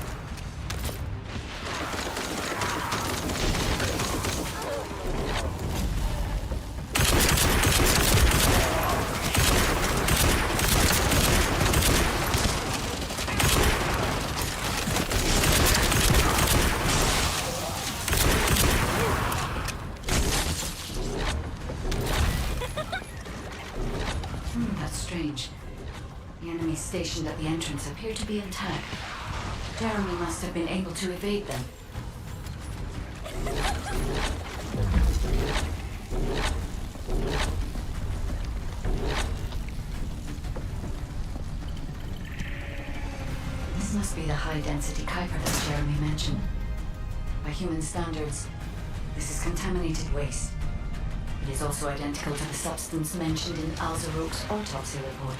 That's strange. The enemies stationed at the entrance appear to be intact. Jeremy must have been able to evade them. This must be the high-density Kuiper that Jeremy mentioned. By human standards, this is contaminated waste. It is also identical to the substance mentioned in Alzaroke's autopsy report.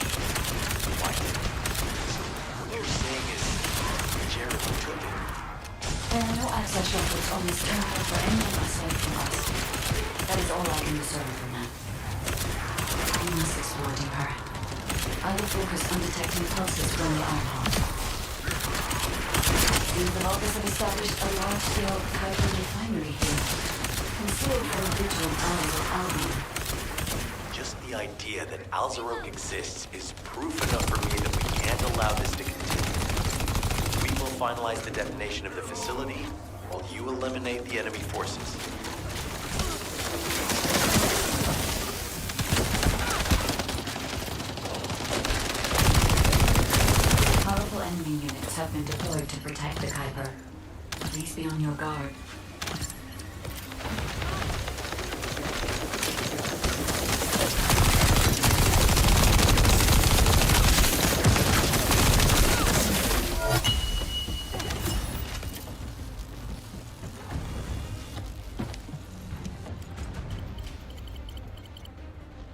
What you're saying is Jeremy took it. There are no access records on this terminal for anyone aside from us. That is all I can discern for now. We must explore deeper. I will focus on detecting pulses from the armhole. The Vulgus have established a large-scale Kuiper refinery here, concealed from vigilant eyes of Albion. Just the idea that Alzaroke exists is proof enough for me that we can't allow this to continue. We will finalize the detonation of the facility while you eliminate the enemy forces. Powerful enemy units have been deployed to protect the Kuiper. Please be on your guard.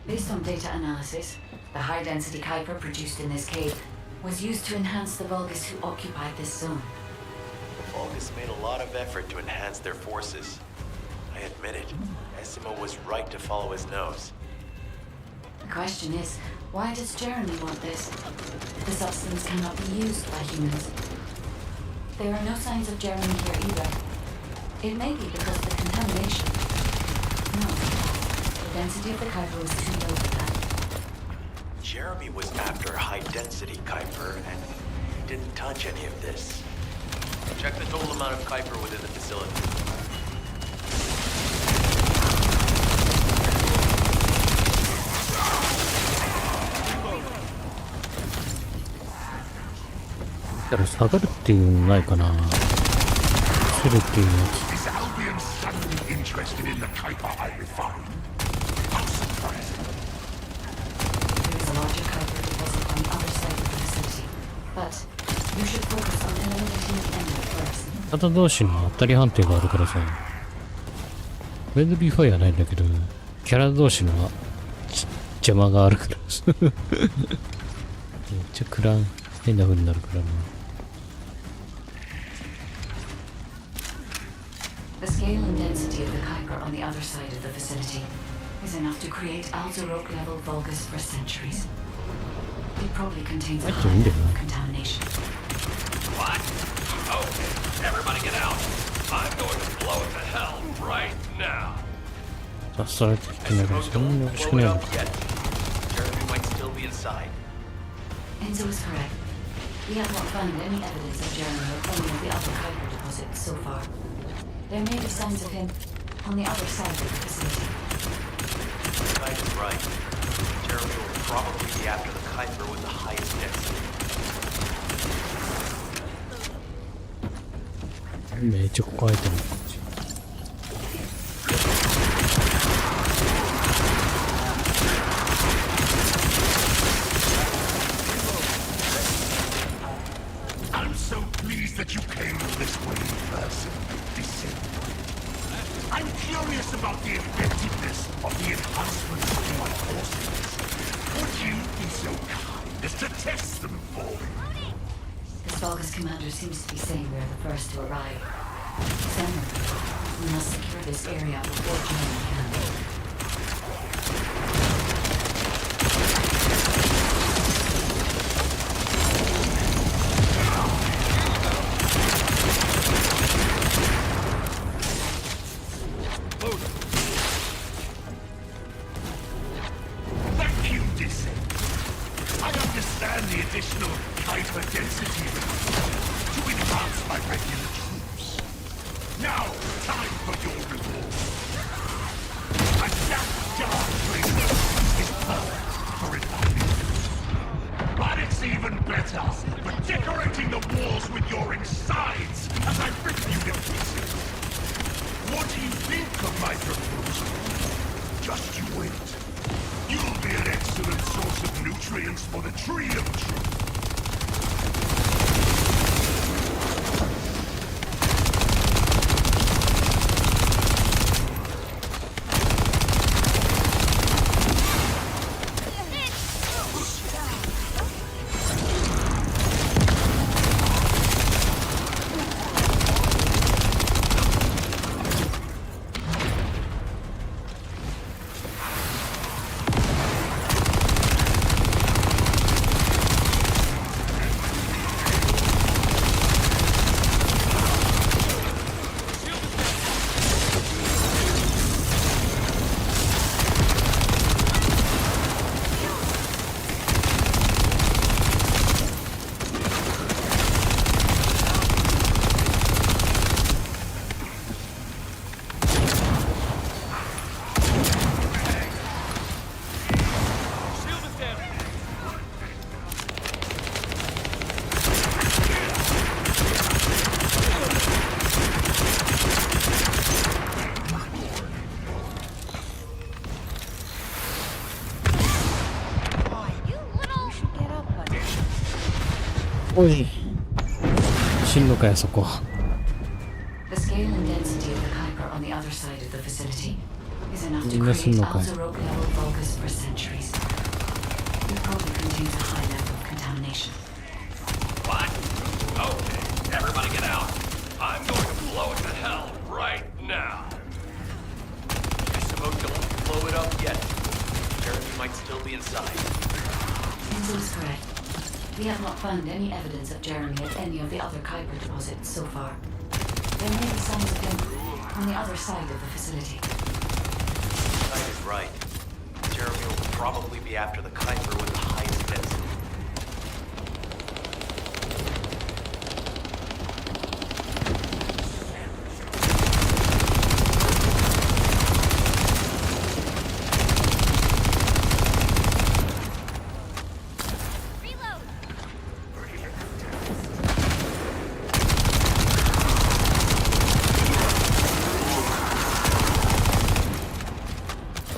Based on data analysis, the high-density Kuiper produced in this cave was used to enhance the Vulgus who occupied this zone. The Vulgus made a lot of effort to enhance their forces. I admit it, Decima was right to follow his nose. The question is, why does Jeremy want this? The substance cannot be used by humans. There are no signs of Jeremy here either. It may be because of the contamination. No, the density of the Kuiper was too low for that. Jeremy was after high-density Kuiper, and he didn't touch any of this. Check the total amount of Kuiper within the facility.だから下がるっていうのないかな。するっていうや Is Albion suddenly interested in the Kuiper I refined? How surprising. There is a larger Kuiper deposit on the other side of the facility. But you should focus on eliminating the enemy first. つ。方同士の当たり判定があるからさ。フレンドリーファイアないんだけど、キャラ同士の邪魔があるから。めっちゃ変な風になるからな。The scale and density of the Kuiper on the other side of the facility is enough to create Alzarok-level Vulgus for centuries. It probably contains a high level of contamination. What? Okay, everybody get out. I'm going to blow it to hell right now. さっさらと引きながらそんなよろしくねえのか。 Jeremy might still be inside. Enzo is correct. We have not found any evidence of Jeremy or any of the other Kuiper deposits so far. There may be signs of him on the other side of the facility. Kite is right. Jeremy will probably be after the Kuiper with the highest density. めっちゃここ空いてる感じ。 I'm so pleased that you came this way in person, Dissent. I'm curious about the effectiveness of the enhancements to my forces. Would you be so kind as to test them for me? This Vulgus commander seems to be saying we're the first to arrive. Then, we must secure this area before Jeremy can. Thank you, Dissent. I understand the additional Kuiper density to enhance my regular troops. Now, time for your reward. A dark flame is perfect for refining. But it's even better for decorating the walls with your insides as I rip you to pieces. What do you think of my proposal? Just you wait. You'll be an excellent source of nutrients for the tree of truth.おい。死んのかよそこ。 The scale and density of the Kuiper on the other side of the facility is enough to Messing create no kai. Alzarok-level Vulgus for centuries. It probably contains a high level of contamination. What? Okay, everybody get out. I'm going to blow it to hell right now. Smoke, don't blow it up yet. Jeremy might still be inside. Enzo is correct. We have not found any evidence of Jeremy at any of the other Kuiper deposits so far. There may be signs of him on the other side of the facility. Kite is right. Jeremy will probably be after the Kuiper with the highest density. Reload!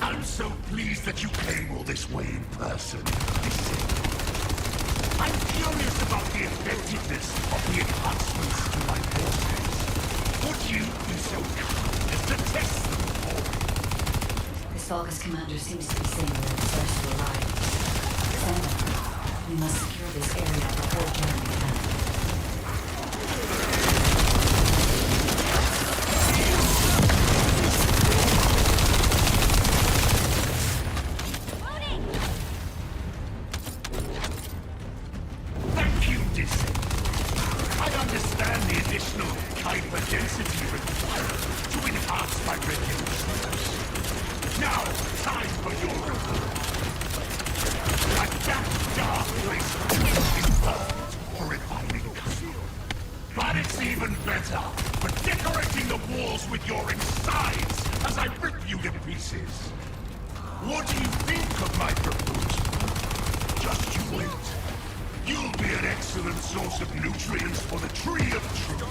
I'm so pleased that you came all this way in person. I'm curious about the effectiveness of the enhancements to my forces. Would you be so kind as to test them for me? This Vulgus commander seems to be saying we're the first to arrive. Then, we must secure this area before Jeremy can. think of my proposal. Just you wait. You'll be an excellent source of nutrients for the tree of truth.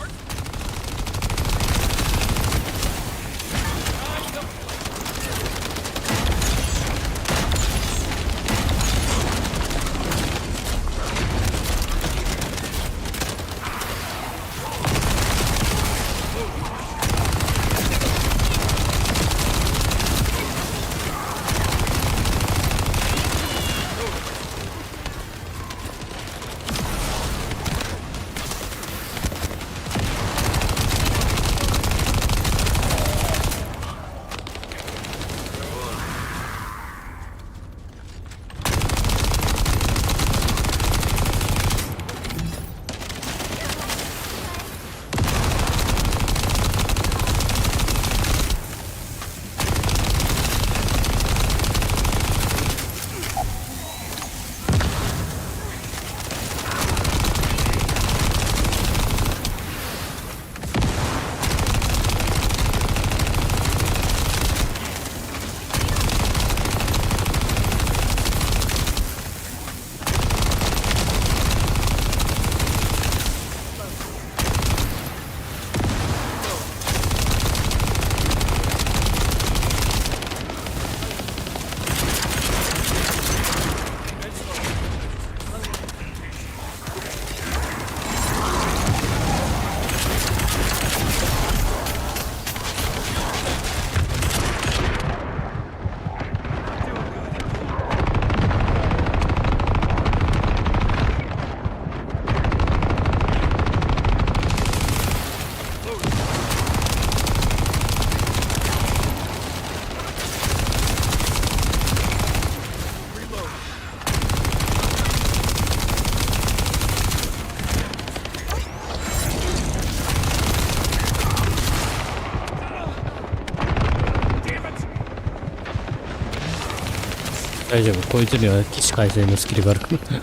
大丈夫、こいつには起死回生のスキルがあるからチー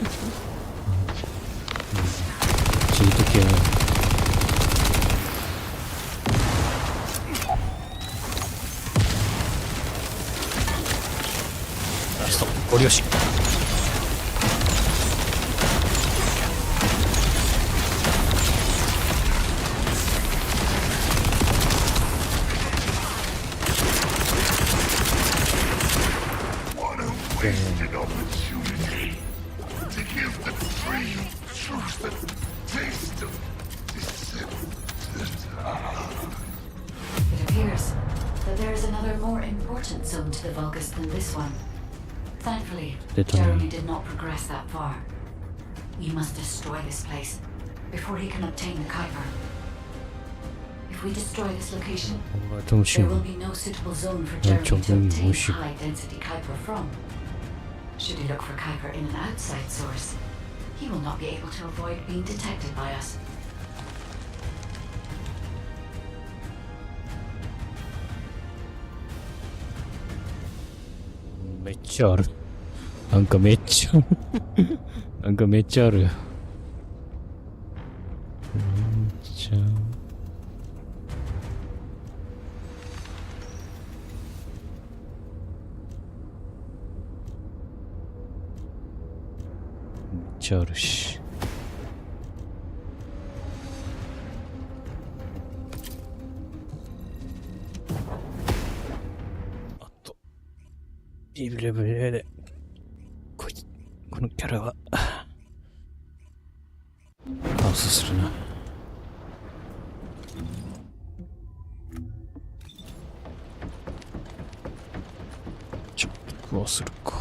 ト系のラストご了承。Wasted opportunity to give the tree of truth a taste of December. It appears that there is another more important zone to the Vulgus than this one. Thankfully, Jeremy did not progress that far. We must destroy this place before he can obtain the Kuiper. If we destroy this location, there will be no suitable zone for Jeremy to obtain high-density Kuiper from. Should he look for Kuiper in an outside source, he will not be able to avoid being detected by us. めっちゃある。なんかめっちゃなんかめっちゃあるよ。めっちゃあるし、あとビブレブレでこのキャラはパスするな。チョップをするか。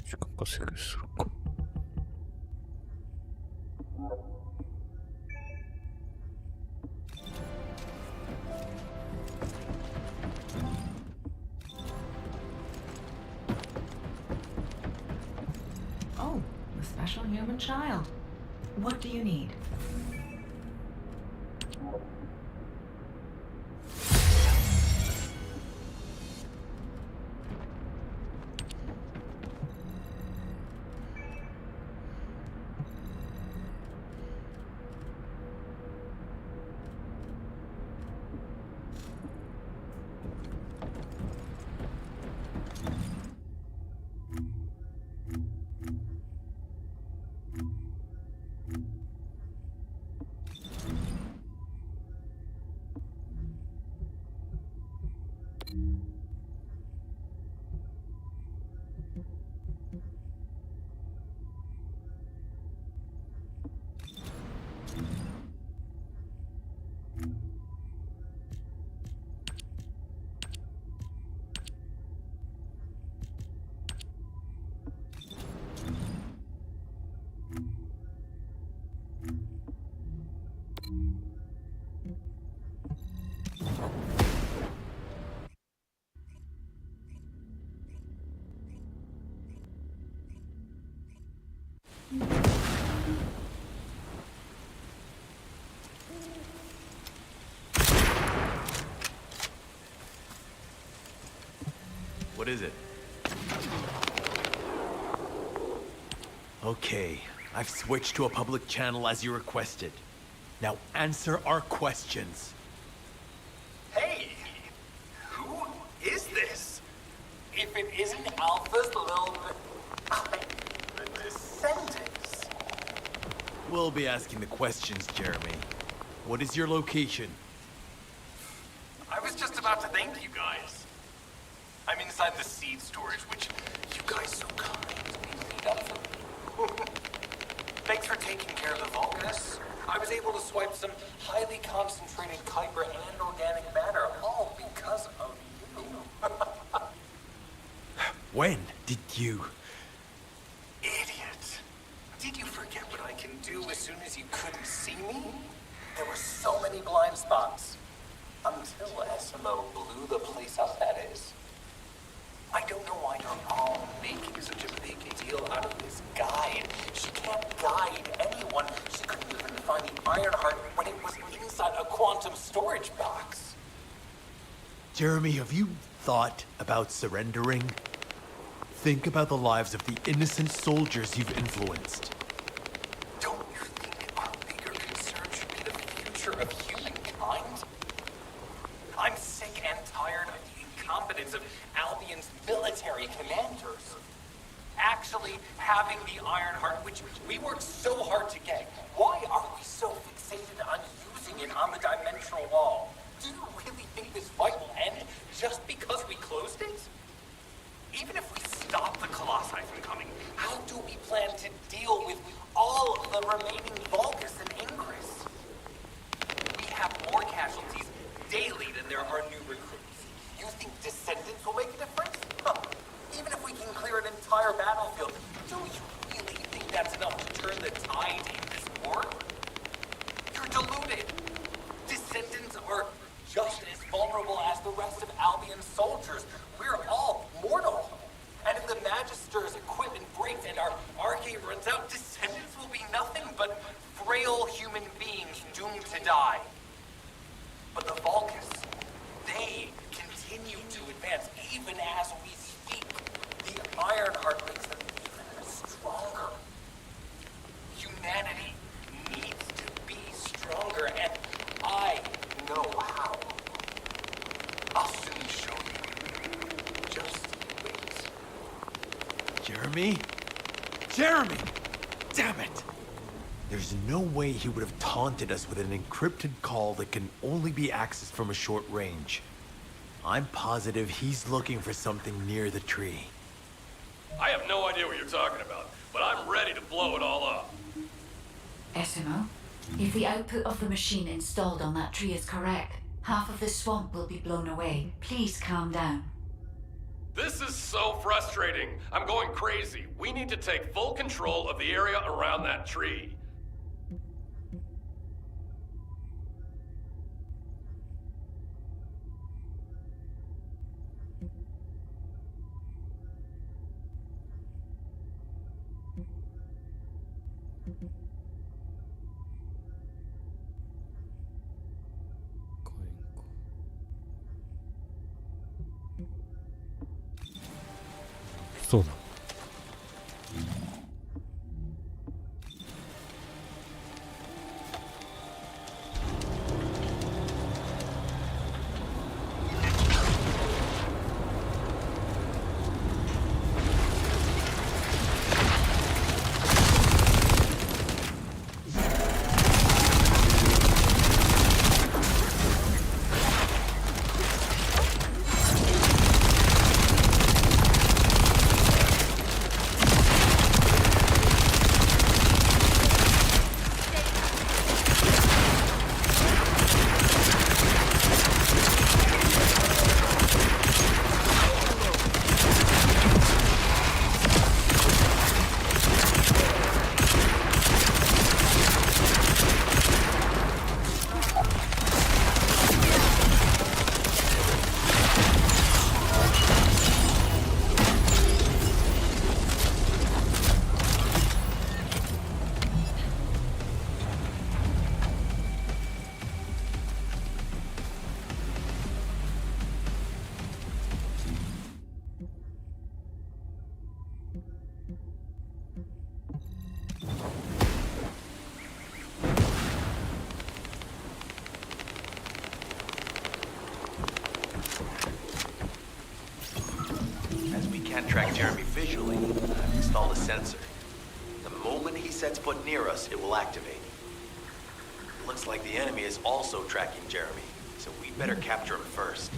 時間稼ぎするか。Oh, the special human child. What do you need? What is it? Okay, I've switched to a public channel as you requested. Now answer our questions. Hey! Who is this? If it isn't Alpha's little... the Descendants. We'll be asking the questions, Jeremy. What is your location? I was just about to thank you guys. I'm inside the seed storage, which you guys so kindly cleaned up for me. Thanks for taking care of the Vulcanus. I was was able to swipe some highly concentrated Kuiper and organic matter, all because of you. When did you? Idiot. Did you forget what I can do as soon as you couldn't see me? There were so many blind spots. Until SMO blew the place up, that is. I don't know why you're all making such a big deal out of this guide. She can't guide anyone. She couldn't even find the Ironheart when it was inside a quantum storage box. Jeremy, have you thought about surrendering? Think about the lives of the innocent soldiers you've influenced. Don't you think our bigger concern should be the future of humankind? I'm sick and tired of the incompetence of Albion's military commanders. Actually having the Ironheart, which we worked so hard to get, why are we so fixated on using it on the dimensional wall? Do you really think this fight will end just because we closed it? Even if we stop the Colossi from coming, how do we plan to deal with all of the remaining Vulgus and Ingress? We have more casualties daily than there are new recruits. You think Descendants will make a difference? Huh. Even if we can clear an entire battlefield, do you really think that's enough to turn the tide in this war? You're deluded. Descendants are just as vulnerable as the rest of Albion's soldiers. We're all mortal. And if the Magister's equipment breaks and our arcade runs out, Descendants will be nothing but frail human beings doomed to die. But the Vulgus, they continue to advance even as we speak. The Ironheart makes them even stronger. Humanity needs to be stronger, and I know how. I'll soon show you. Just wait. Jeremy? Jeremy! Damn it! There's no way he would have taunted us with an encrypted call that can only be accessed from a short range. I'm positive he's looking for something near the tree. I have no idea what you're talking about, but I'm ready to blow it all up. SMO, if the output of the machine installed on that tree is correct, half of the swamp will be blown away. Please calm down. This is so frustrating. I'm going crazy. We need to take full control of the area around that tree.そうだ。Can't track Jeremy visually. I've installed a sensor. The moment he sets foot near us, it will activate. Looks like the enemy is also tracking Jeremy, so we better capture him first.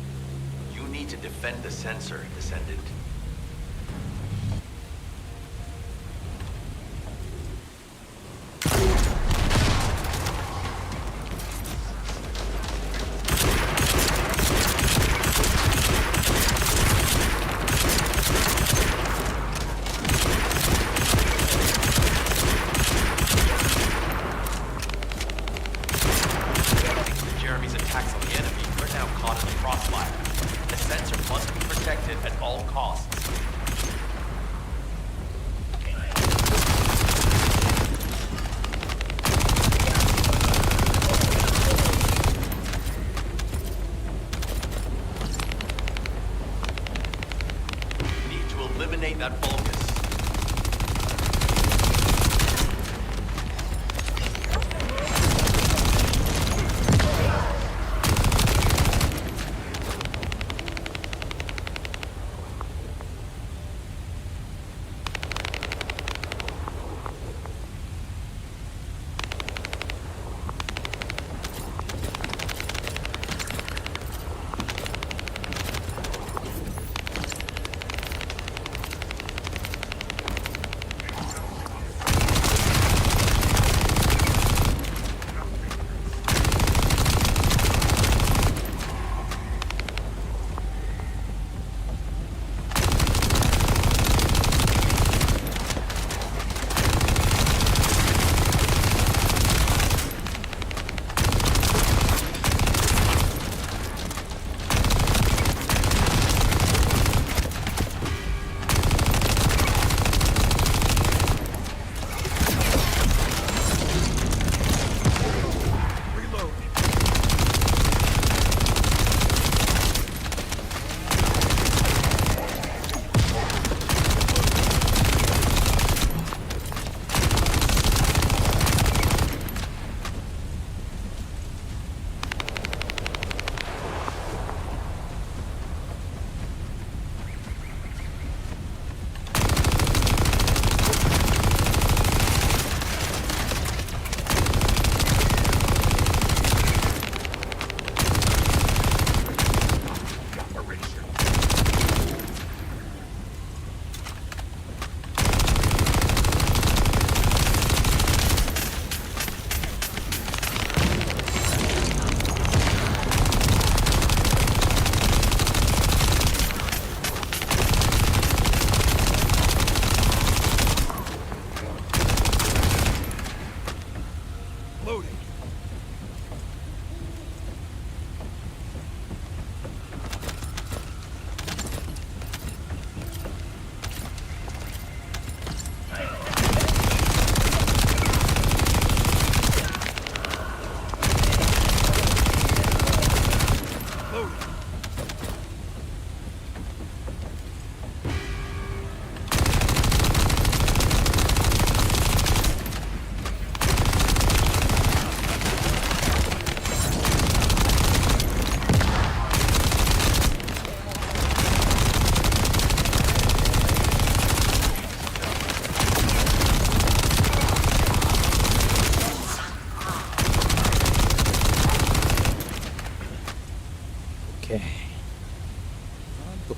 You need to defend the sensor, Descendant.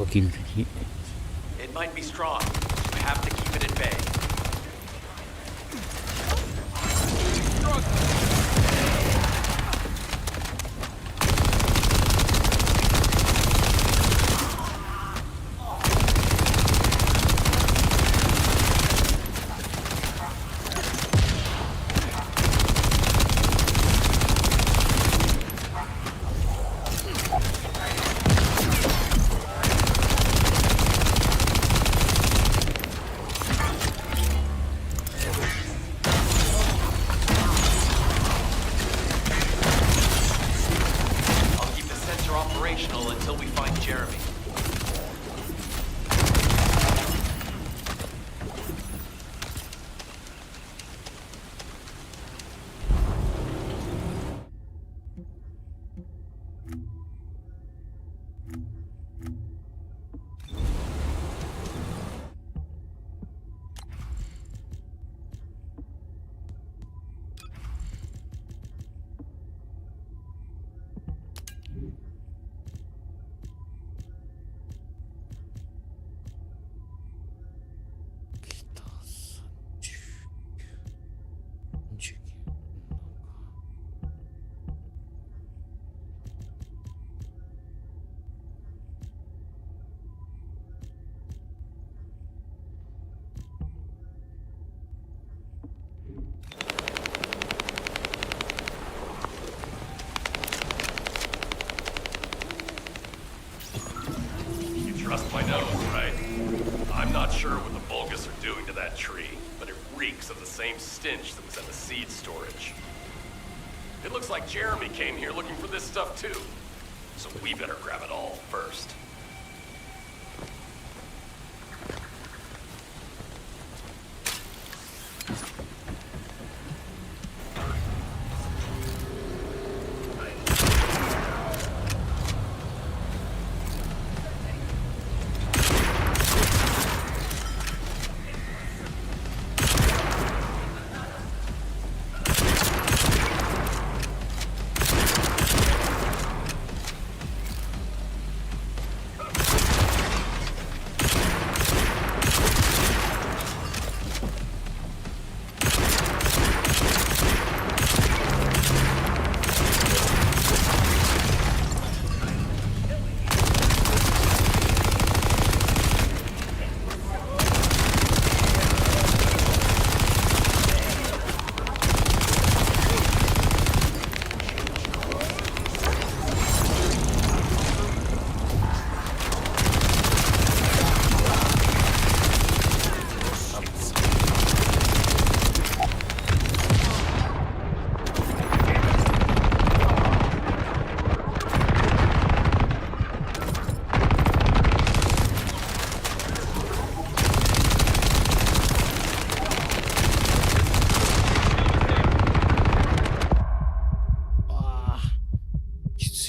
ギリギリ。 It might be strong. You have to keep it at bay. Until we find Jeremy. Trust my nose, right? I'm not sure what the Vulgus are doing to that tree, but it reeks of the same stench that was at the seed storage. It looks like Jeremy came here looking for this stuff too, so we better grab it all first.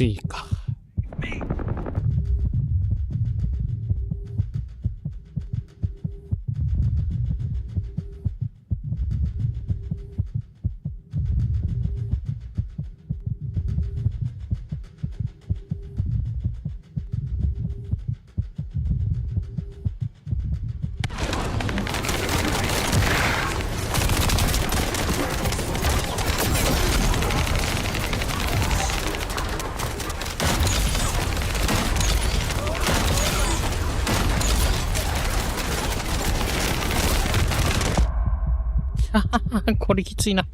いか。これきついな。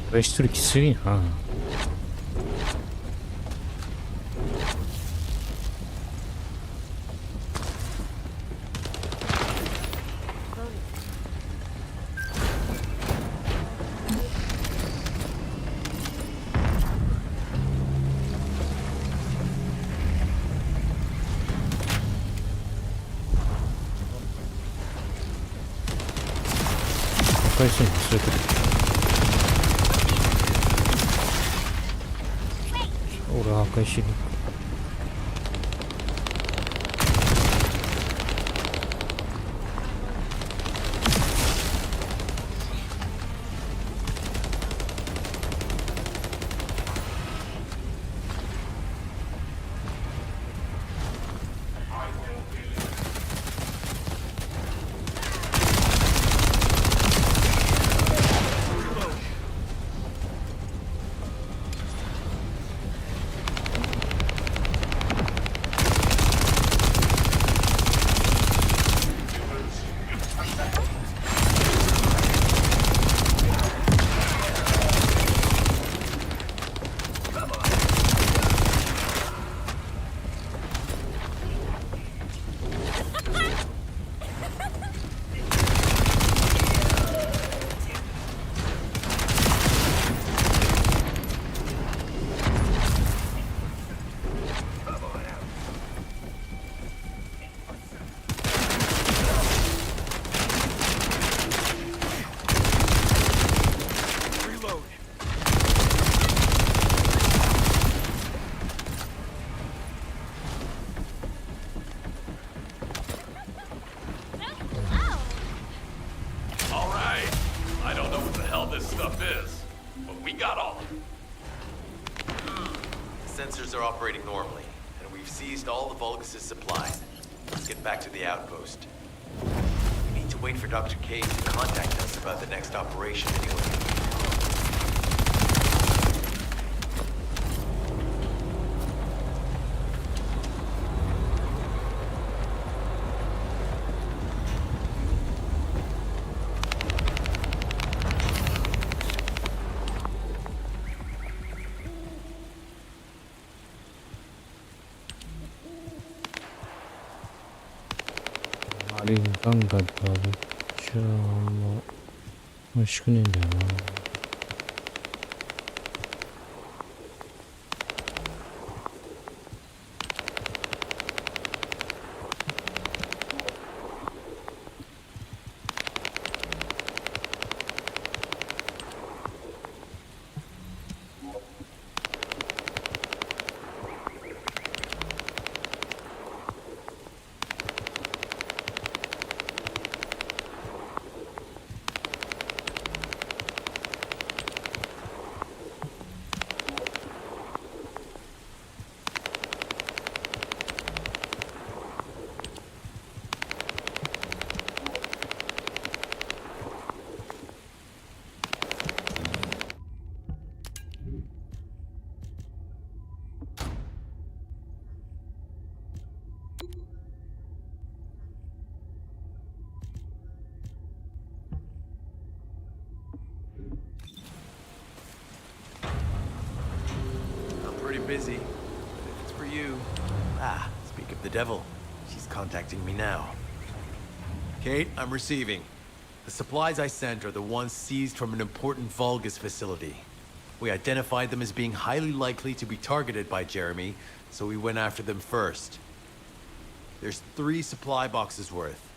これ一人きついな。壊すんだ、そういうこと。俺は破壊しに行く。Sensors are operating normally, and we've seized all the Vulgus' supplies. Let's get back to the outpost. We need to wait for Dr. Cage to contact us about the next operation anyway. あれガンガンと上げちゃうの美味しくねえんだよな。Busy, but if it's for you... Ah, speak of the devil. She's contacting me now. Kate, I'm receiving. The supplies I sent are the ones seized from an important Vulgus facility. We identified them as being highly likely to be targeted by Jeremy, so we went after them first. There's 3 supply boxes worth.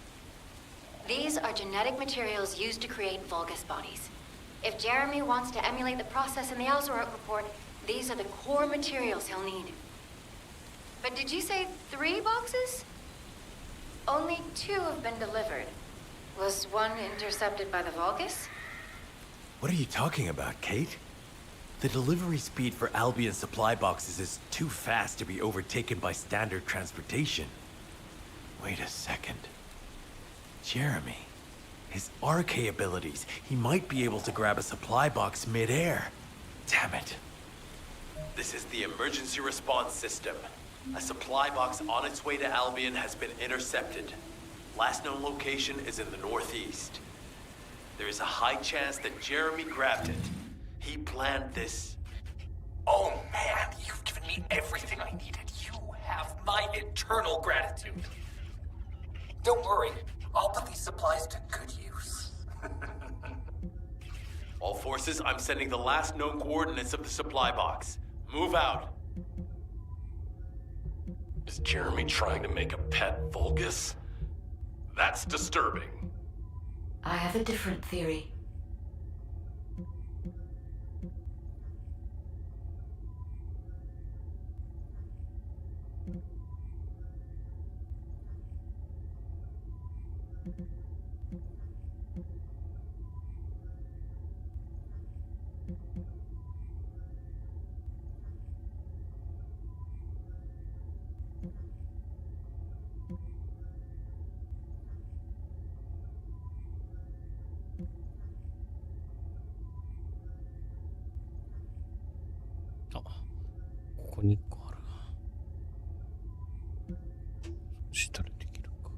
These are genetic materials used to create Vulgus bodies. If Jeremy wants to emulate the process in the Alzarot report, these are the core materials he'll need. But did you say 3 boxes? Only 2 have been delivered. Was one intercepted by the Vulgus? What are you talking about, Kate? The delivery speed for Albion supply boxes is too fast to be overtaken by standard transportation. Wait a second. Jeremy. His RK abilities. He might be able to grab a supply box mid-air. Damn it. This is the emergency response system. A supply box on its way to Albion has been intercepted. Last known location is in the northeast. There is a high chance that Jeremy grabbed it. He planned this. Oh man, you've given me everything I needed. You have my eternal gratitude. Don't worry, I'll put these supplies to good use. All forces, I'm sending the last known coordinates of the supply box. Move out. Is Jeremy trying to make a pet Vulgus? That's disturbing. I have a different theory. こに1個あるな。そしたらできるか。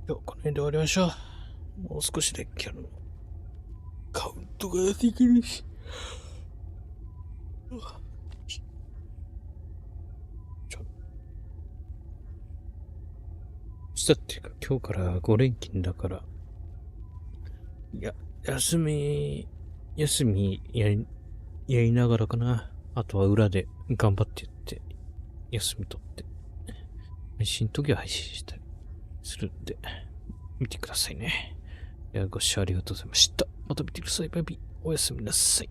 と今日この辺で終わりましょう。もう少しでキャラのカウントができるし。したっていうか今日から5連勤だから、いや、休みやりながらかな。あとは裏で頑張ってやって、休み取って、配信の時は配信したりするんで、見てくださいね。いや、ご視聴ありがとうございました。また見てください。バイビー。おやすみなさい。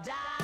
Die.